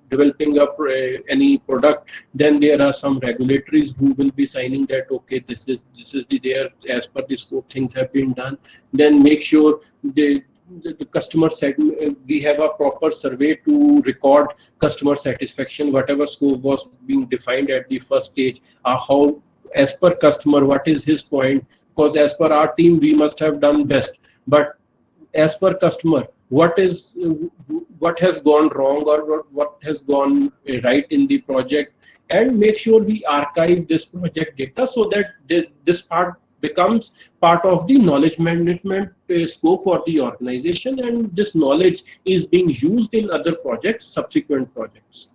developing up any product, then there are some regulatories who will be signing that okay, this is there, as per the scope things have been done. Then make sure the customer segment, we have a proper survey to record customer satisfaction, whatever scope was being defined at the first stage, how as per customer, what is his point, because as per our team we must have done best, but as per customer, what has gone wrong or what has gone right in the project, and make sure we archive this project data so that this part becomes part of the knowledge management scope for the organization, and this knowledge is being used in other projects, subsequent projects.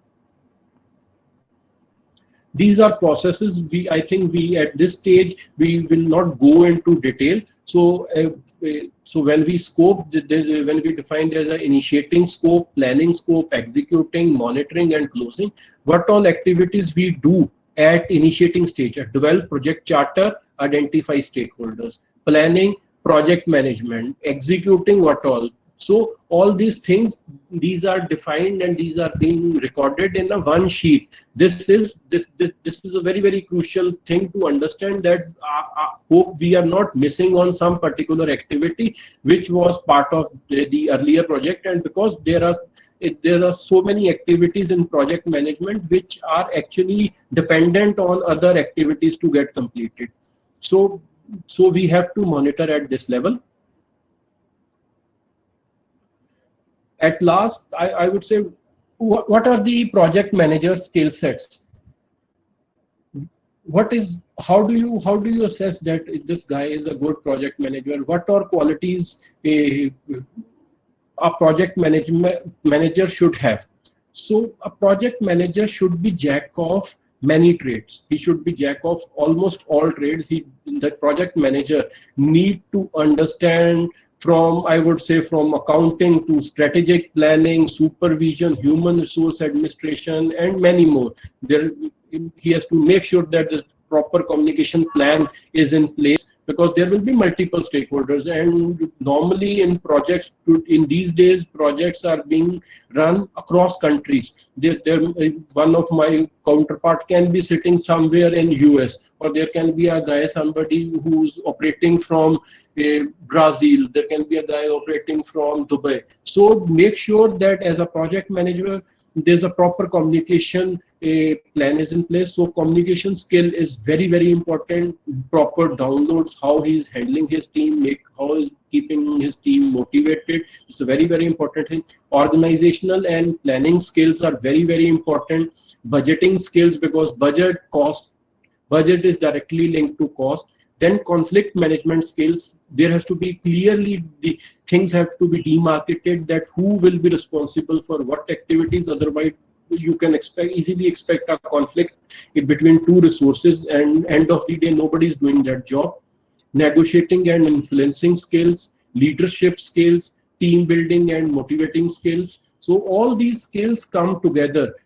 These are processes I think we at this stage we will not go into detail. So when we scope, when we define there's an initiating scope, planning scope, executing, monitoring, and closing, what all activities we do at initiating stage: develop project charter, identify stakeholders, planning, project management, executing, what all. So all these things, these are defined and these are being recorded in a one sheet. This is a very, very crucial thing to understand, that hope we are not missing on some particular activity which was part of the earlier project, and because there are so many activities in project management which are actually dependent on other activities to get completed. So we have to monitor at this level. At last, I would say, what are the project manager skill sets? How do you assess that this guy is a good project manager? What are qualities a project manager should have? So a project manager should be jack of many trades. He should be jack of almost all trades. The project manager need to understand from, I would say, from accounting to strategic planning, supervision, human resource administration, and many more. He has to make sure that the proper communication plan is in place, because there will be multiple stakeholders, and normally in projects, in these days, projects are being run across countries. One of my counterpart can be sitting somewhere in US, or there can be a guy, somebody who's operating from Brazil, there can be a guy operating from Dubai. So make sure that as a project manager, there's a proper communication plan is in place. So communication skill is very, very important. Proper downloads, how he's handling his team, how he's keeping his team motivated. It's a very, very important thing. Organizational and planning skills are very, very important. Budgeting skills, because budget is directly linked to cost. Then conflict management skills. There has to be clearly, the things have to be demarcated, that who will be responsible for what activities. Otherwise, you can easily expect a conflict between two resources, and end of the day, nobody is doing that job. Negotiating and influencing skills, leadership skills, team building and motivating skills. So all these skills come together.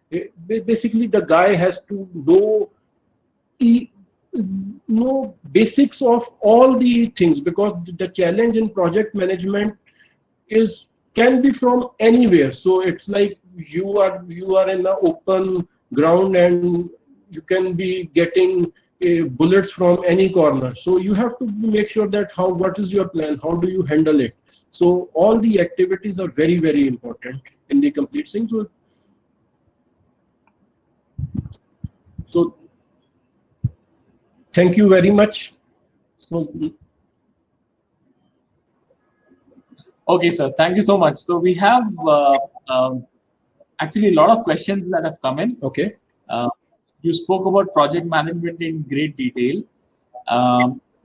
Basically, the guy has to know basics of all the things, because the challenge in project management can be from anywhere. So it's like you are in an open ground and you can be getting bullets from any corner. So you have to make sure that what is your plan, how do you handle it. So all the activities are very, very important in the complete thing. So thank you very much. So Okay, sir. Thank you so much. So we have actually a lot of questions that have come in. okay. You spoke about project management in great detail.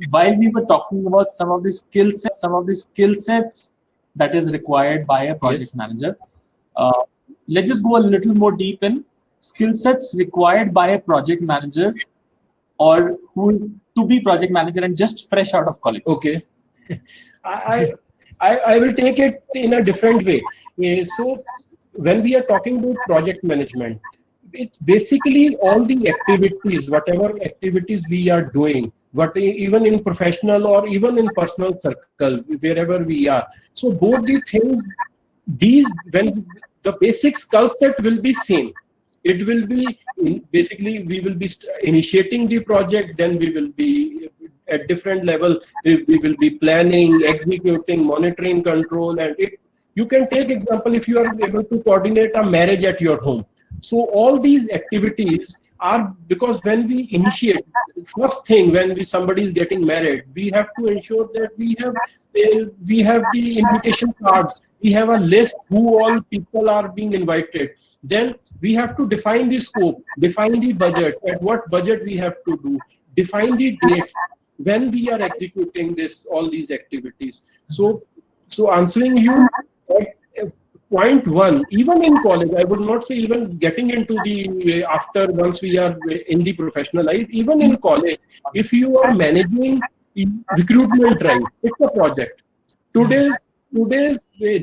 While we were talking about some of the skill sets that is required by a project Yes. manager, let's just go a little more deep in skill sets required by a project manager or who is to be project manager and just fresh out of college. Okay. I will take it in a different way. So when we are talking about project management, it's basically all the activities, whatever activities we are doing, even in professional or even in personal circle, wherever we are. So both the things, when the basic skill set will be same. It will be basically we will be initiating the project, then we will be at different level. We will be planning, executing, monitoring, control, and you can take example if you are able to coordinate a marriage at your home. So all these activities are, because when we initiate, first thing when somebody is getting married, we have to ensure that we have the invitation cards. We have a list who all people are being invited. Then we have to define the scope, define the budget, at what budget we have to do, define the dates when we are executing all these activities. So answering you at point one, even in college, I would not say even getting into the after once we are in the professional life, even in college, if you are managing recruitment drive, it's a project. Today's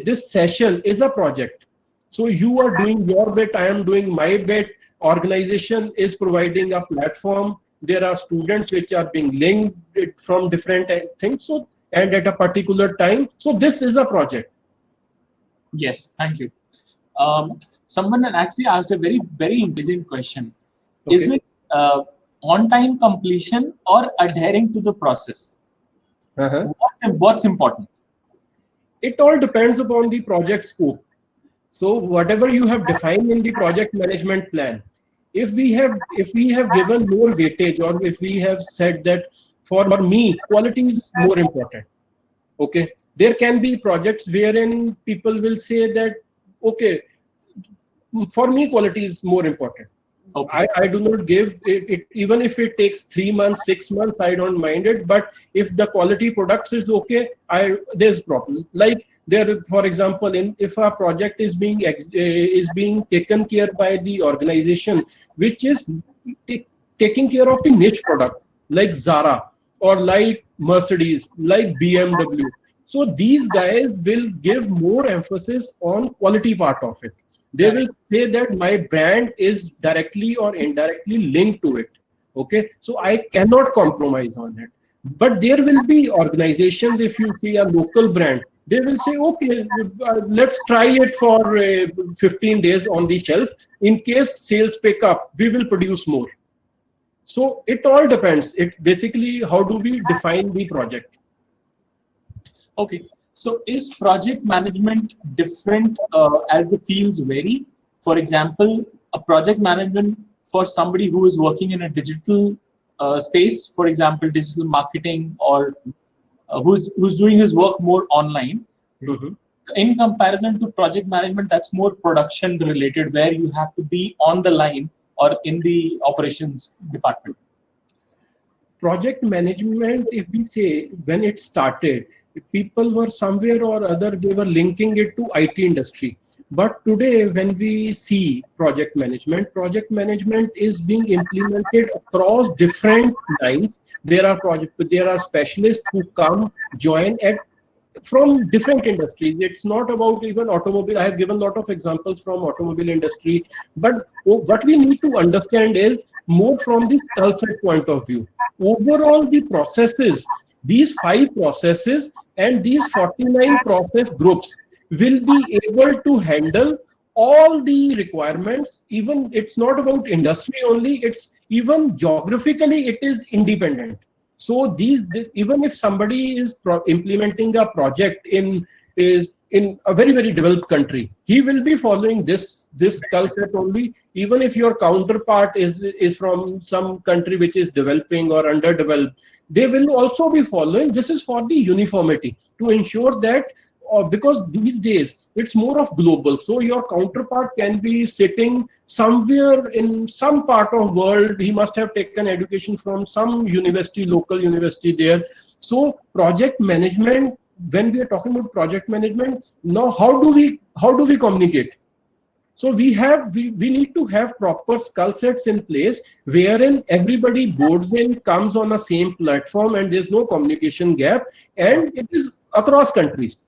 this session is a project. So you are doing your bit, I am doing my bit. Organization is providing a platform. There are students which are being linked from different things. So and at a particular time. So this is a project. Yes, thank you. Someone actually asked a very, very intelligent question. Okay. Is it on-time completion or adhering to the process? What's important? It all depends upon the project scope. So whatever you have defined in the project management plan, if we have given more weightage, or if we have said that for me quality is more important, okay, there can be projects wherein people will say that, okay, for me quality is more important. Okay. I do not give it, even if it takes 3 months, 6 months, I don't mind it. But if the quality products is okay, there's problem. Like there, for example, if a project is being taken care by the organization, which is taking care of the niche product, like Zara or like Mercedes, like BMW. So these guys will give more emphasis on quality part of it. They will say that my brand is directly or indirectly linked to it. Okay, so I cannot compromise on it. But there will be organizations, if you see a local brand, they will say, okay, let's try it for 15 days on the shelf. In case sales pick up, we will produce more. So it all depends. It basically, how do we define the project? Okay. So is project management different as the fields vary? For example, a project management for somebody who is working in a digital space, for example, digital marketing, or who's doing his work more online, in comparison to project management that's more production related, where you have to be on the line or in the operations department. Project management, if we say, when it started, people were somewhere or other, they were linking it to IT industry. But today, when we see project management is being implemented across different lines. There are specialists who come, join at from different industries. It's not about even automobile. I have given a lot of examples from automobile industry, but what we need to understand is more from the skill set point of view. Overall, the processes, these 5 processes and these 49 process groups will be able to handle all the requirements. Even it's not about industry only, it's even geographically it is independent. So even if somebody is implementing a project is in a very developed country, he will be following this skill set only. Even if your counterpart is from some country which is developing or underdeveloped, they will also be following. This is for the uniformity, to ensure that because these days it's more of global, so your counterpart can be sitting somewhere in some part of world. He must have taken education from some university, local university there. So project management, when we are talking about project management, now how do we communicate? So we need to have proper skill sets in place wherein everybody boards in, comes on the same platform, and there's no communication gap, and it is across countries.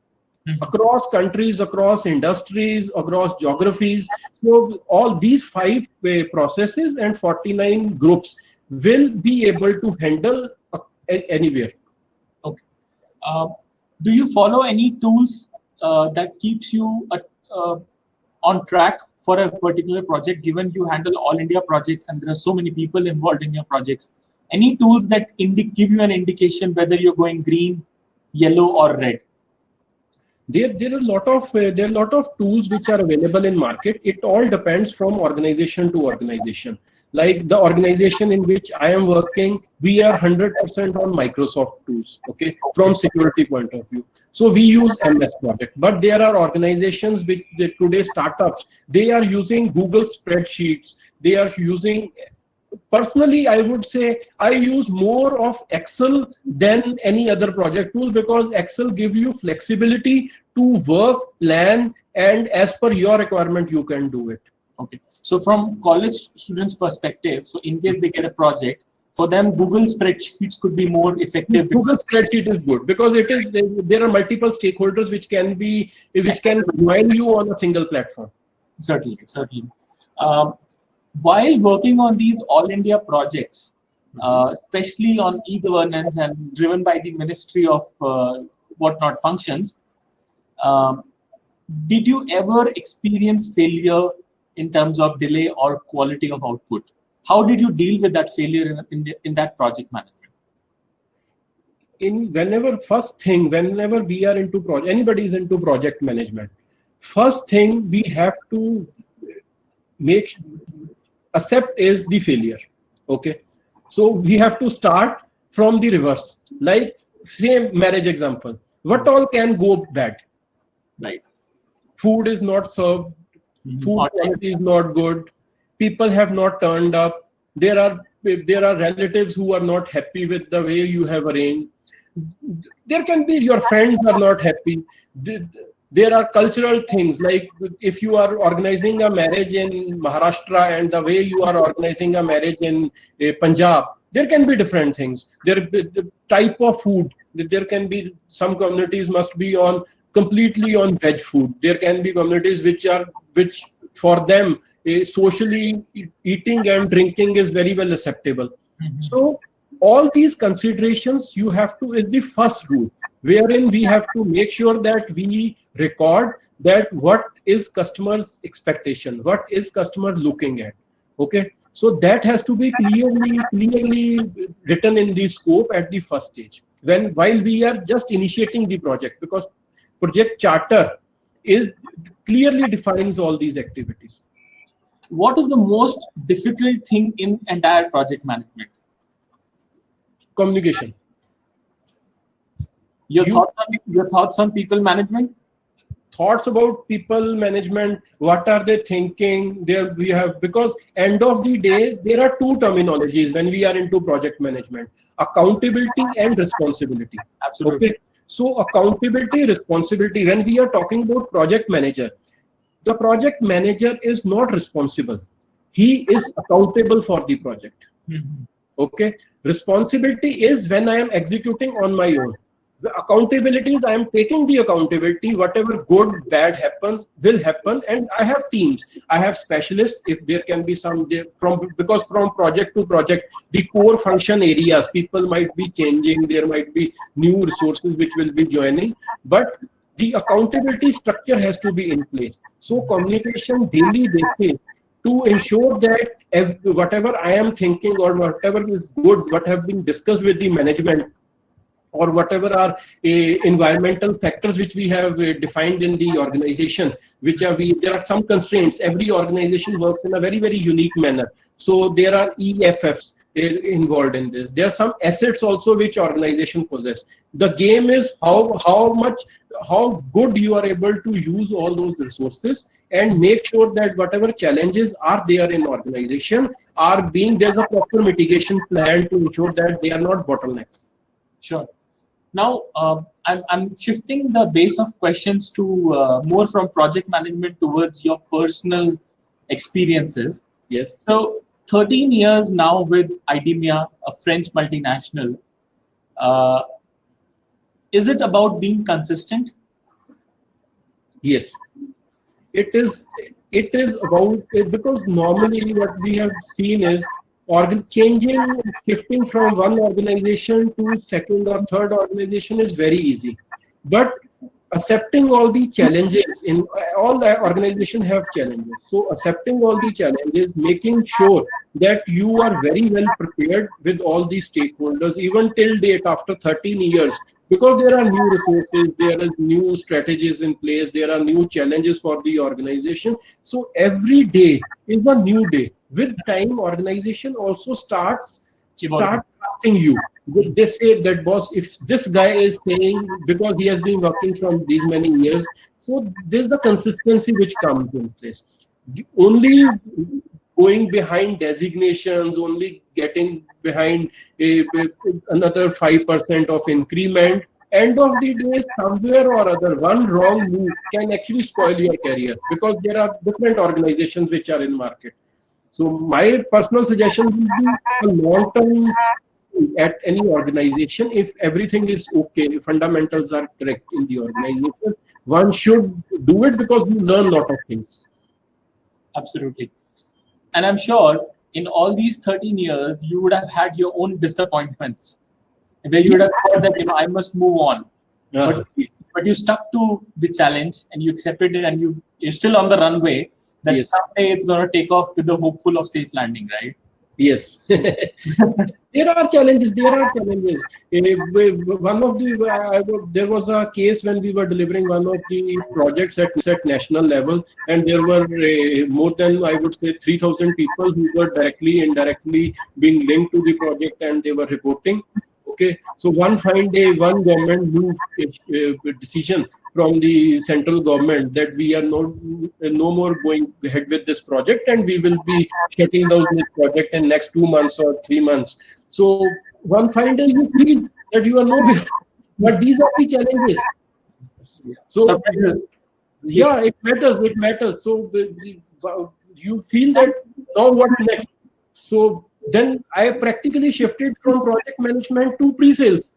Across countries, across industries, across geographies. So all these 5 processes and 49 groups will be able to handle anywhere. Okay. Do you follow any tools that keeps you on track for a particular project, given you handle all India projects and there are so many people involved in your projects? Any tools that give you an indication whether you're going green, yellow or red? There are a lot of tools which are available in market. It all depends from organization to organization. Like the organization in which I am working, we are 100% on Microsoft tools, okay, from security point of view. So we use MS Project. But there are organizations which today startups, they are using Google spreadsheets. They are using, personally, I would say I use more of Excel than any other project tool, because Excel gives you flexibility to work, plan, and as per your requirement, you can do it. Okay. So from college students' perspective, so in case they get a project, for them, Google spreadsheets could be more effective. Google spreadsheet is good because it is there are multiple stakeholders which can join you on a single platform. Certainly. While working on these all India projects, especially on e-governance and driven by the Ministry of whatnot functions, did you ever experience failure in terms of delay or quality of output? How did you deal with that failure in that project management? Whenever we are into project, anybody is into project management, first thing we have to accept is the failure. Okay, so we have to start from the reverse. Like same marriage example, what all can go bad? Right. Food is not served, food quality is not good, people have not turned up, there are relatives who are not happy with the way you have arranged, there can be your friends are not happy. There are cultural things, like if you are organizing a marriage in Maharashtra and the way you are organizing a marriage in Punjab, there can be different things. The type of food, there can be some communities must be completely on veg food. There can be communities which for them socially eating and drinking is very well acceptable. So all these considerations you have to is the first rule, wherein we have to make sure that we record that what is customer's expectation, what is customer looking at. Okay, so that has to be clearly written in the scope at the first stage, while we are just initiating the project, because project charter clearly defines all these activities. What is the most difficult thing in entire project management? Communication. Your thoughts on people management? Thoughts about people management, what are they thinking? Because end of the day, there are two terminologies when we are into project management: accountability and responsibility. Absolutely. Okay? So accountability, responsibility, when we are talking about project manager, the project manager is not responsible. He is accountable for the project. Okay. Responsibility is when I am executing on my own. The accountability is I am taking the accountability. Whatever good, bad happens will happen, and I have teams. I have specialists. If there can be some because from project to project, the core function areas people might be changing. There might be new resources which will be joining, but the accountability structure has to be in place. So communication daily basis to ensure that whatever I am thinking or whatever is good, what have been discussed with the management, or whatever are environmental factors which we have defined in the organization, which are there are some constraints. Every organization works in a very unique manner. So there are EFFs involved in this. There are some assets also which organization possess. The game is how good you are able to use all those resources and make sure that whatever challenges are there in organization are there's a proper mitigation plan to ensure that they are not bottlenecks. Sure. Now, I'm shifting the base of questions to more from project management towards your personal experiences. Yes. So, 13 years now with IDEMIA, a French multinational. Is it about being consistent? Yes. It is about, because normally what we have seen is shifting from one organization to second or third organization is very easy, but accepting all the challenges, in all the organizations have challenges. So accepting all the challenges, making sure that you are very well prepared with all the stakeholders, even till date after 13 years, because there are new resources, there is new strategies in place, there are new challenges for the organization. So every day is a new day. With time, organization also start trusting you. They say that, boss, if this guy is saying, because he has been working from these many years, so there's the consistency which comes in place. Only going behind designations, only getting behind another 5% of increment, end of the day, somewhere or other, one wrong move can actually spoil your career, because there are different organizations which are in market. So my personal suggestion would be a long-term at any organization. If everything is okay, if fundamentals are correct in the organization, one should do it, because you learn a lot of things. Absolutely. And I'm sure in all these 13 years, you would have had your own disappointments, where you would have thought that, I must move on. But you stuck to the challenge and you accepted it, and you're still on the runway. That Yes. Someday it's going to take off with the hopeful of safe landing, right? Yes. There are challenges. One of the there was a case when we were delivering one of the projects at national level, and there were more than, I would say, 3,000 people who were directly, indirectly being linked to the project, and they were reporting. Okay, so one fine day, one government moved a decision from the central government that we are no more going ahead with this project, and we will be shutting down this project in next 2 months or 3 months. So one fine day you feel that you are no, but these are the challenges. So Surprises. yeah, it matters. So you feel that now what next? So then I practically shifted from project management to pre-sales.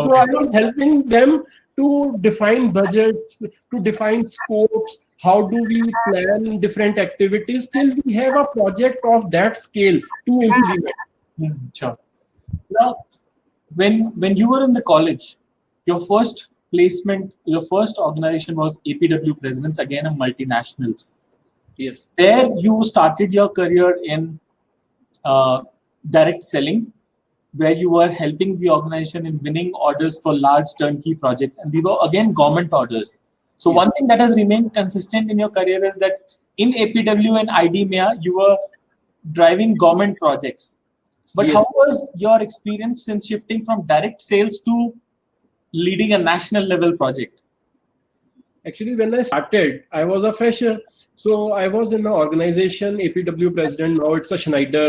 So I was helping them to define budgets, to define scopes, how do we plan different activities till we have a project of that scale to implement. Sure. Now, when you were in the college, your first placement, your first organization was APW Presidents, again a multinational. Yes. There you started your career in direct selling, where you were helping the organization in winning orders for large turnkey projects, and they were again government orders. So Yes. one thing that has remained consistent in your career is that in APW and IDEMIA, you were driving government projects. But Yes. how was your experience in shifting from direct sales to leading a national level project? Actually, when I started, I was a fresher. So I was in the organization, APW President. Now it's a Schneider.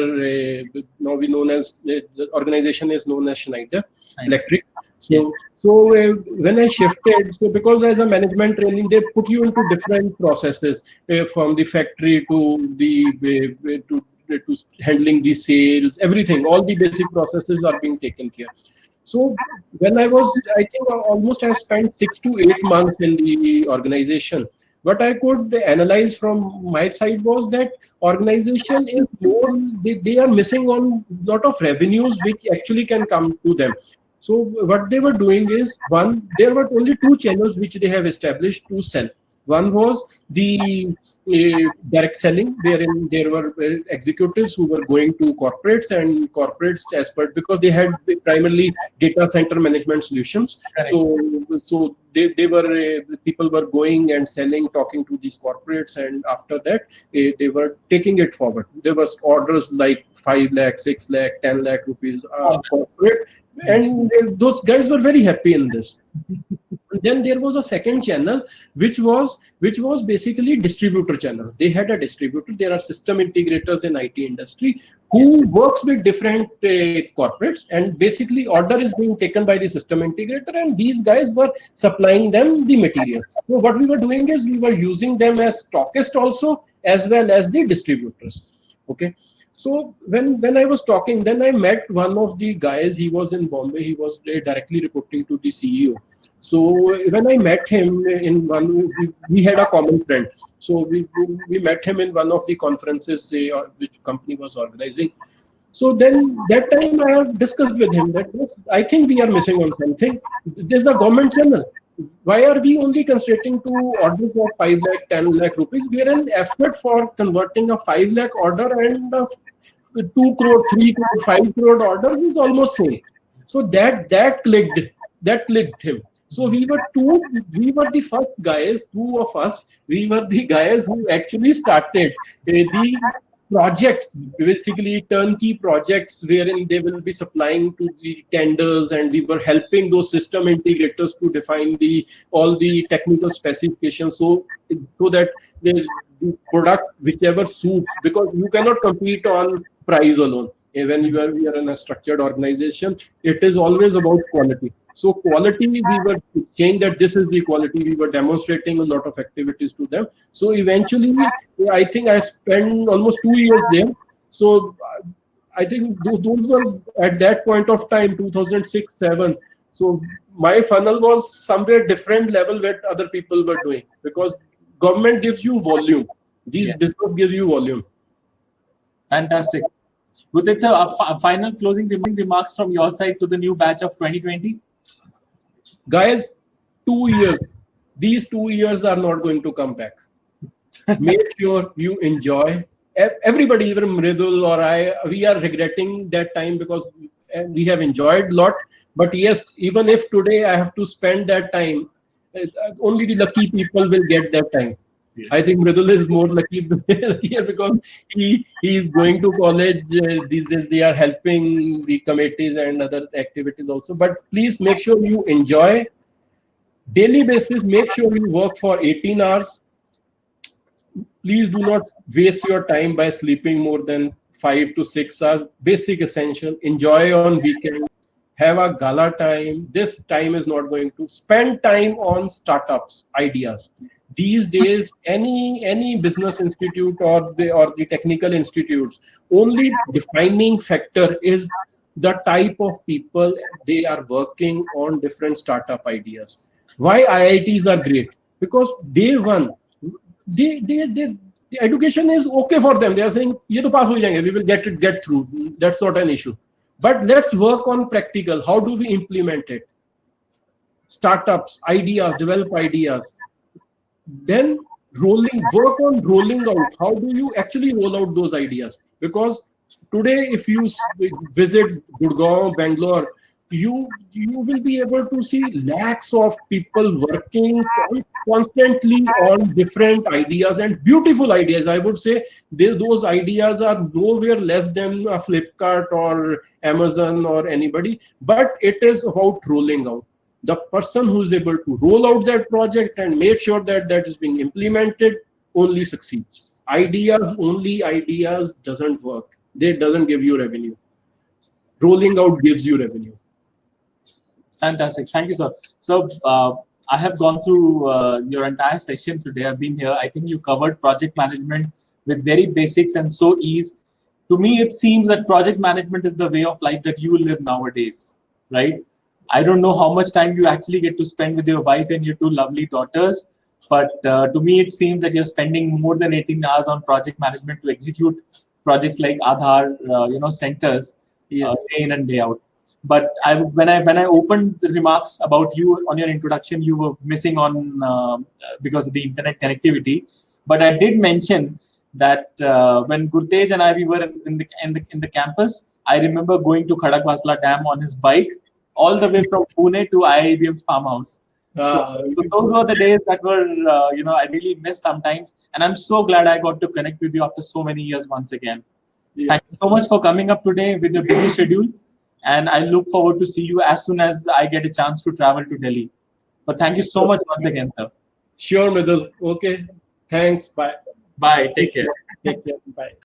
Now we known as the organization is known as Schneider Electric. So Yes. When I shifted, so because as a management training, they put you into different processes from the factory to the to handling the sales, everything. All the basic processes are being taken care. So when I was, I think almost I spent 6 to 8 months in the organization. What I could analyze from my side was that organization is more, they are missing on lot of revenues which actually can come to them. So what they were doing is, one, there were only two channels which they have established to sell. One was the direct selling, wherein there were executives who were going to corporates, and corporates as per, because they had primarily data center management solutions. Correct. So they were people were going and selling, talking to these corporates, and after that they were taking it forward. There was orders like 5 lakh, 6 lakh, 10 lakh rupees corporate, and those guys were very happy in this. Then there was a second channel which was basically distributor channel. They had a distributor. There are system integrators in IT industry who works with different corporates, and basically order is being taken by the system integrator, and these guys were supplying them the material. So what we were doing is we were using them as stockist also, as well as the distributors. Okay. So when I was talking, then I met one of the guys. He was in Bombay. He was directly reporting to the CEO. So when I met him in one, we had a common friend. So we met him in one of the conferences which company was organizing. So then that time I have discussed with him that I think we are missing on something. There's a government channel. Why are we only concentrating to orders of 5 lakh, 10 lakh rupees? We are an effort for converting a 5 lakh order and a 2 crore, 3 crore, 5 crore order is almost same. So that clicked him. So we were the first guys, two of us, we were the guys who actually started the projects, basically turnkey projects, wherein they will be supplying to the tenders, and we were helping those system integrators to define all the technical specifications, so that the product whichever suits, because you cannot compete on price alone. When we are in a structured organization, it is always about quality. So quality, we were saying that this is the quality. We were demonstrating a lot of activities to them. So eventually, I think I spent almost 2 years there. So I think those were at that point of time, 2006-07. So my funnel was somewhere different level what other people were doing, because government gives you volume. These business gives you volume. Fantastic. Gudit sir, a final closing remarks from your side to the new batch of 2020. Guys, 2 years. These 2 years are not going to come back. Make sure you enjoy. Everybody, even Mridul or I, we are regretting that time because we have enjoyed a lot. But yes, even if today I have to spend that time, only the lucky people will get that time. Yes. I think Mridul is more lucky here because he is going to college these days. They are helping the committees and other activities also. But please make sure you enjoy. Daily basis, make sure you work for 18 hours. Please do not waste your time by sleeping more than 5 to 6 hours. Basic essential. Enjoy on weekend. Have a gala time. This time is not going to spend time on startups, ideas. These days, any business institute or the technical institutes, only defining factor is the type of people they are working on different startup ideas. Why IITs are great? Because day one, the education is okay for them. They are saying, "Ye to pass ho jayenge, we will get through. That's not an issue." But let's work on practical. How do we implement it? Startups, ideas, develop ideas. Then work on rolling out. How do you actually roll out those ideas? Because today, if you visit Gurgaon, Bangalore, you will be able to see lakhs of people working constantly on different ideas and beautiful ideas. I would say those ideas are nowhere less than a Flipkart or Amazon or anybody, but it is about rolling out. The person who is able to roll out that project and make sure that that is being implemented only succeeds. Only ideas doesn't work. They doesn't give you revenue. Rolling out gives you revenue. Fantastic. Thank you, sir. So I have gone through your entire session today. I've been here. I think you covered project management with very basics and so ease. To me, it seems that project management is the way of life that you live nowadays, right? I don't know how much time you actually get to spend with your wife and your two lovely daughters, but to me it seems that you're spending more than 18 hours on project management to execute projects like Aadhaar, centers, Yes. day in and day out. But when I opened the remarks about you on your introduction, you were missing on because of the internet connectivity. But I did mention that when Gurtej and I we were in the campus, I remember going to Khadakwasla Dam on his bike, all the way from Pune to IIBM's farmhouse. So those were the days that were, I really miss sometimes. And I'm so glad I got to connect with you after so many years once again. Yeah. Thank you so much for coming up today with your busy schedule. And I look forward to see you as soon as I get a chance to travel to Delhi. But thank you so much once again, sir. Sure, Mridul. Okay. Thanks. Bye. Bye. Take care. Take care. Bye.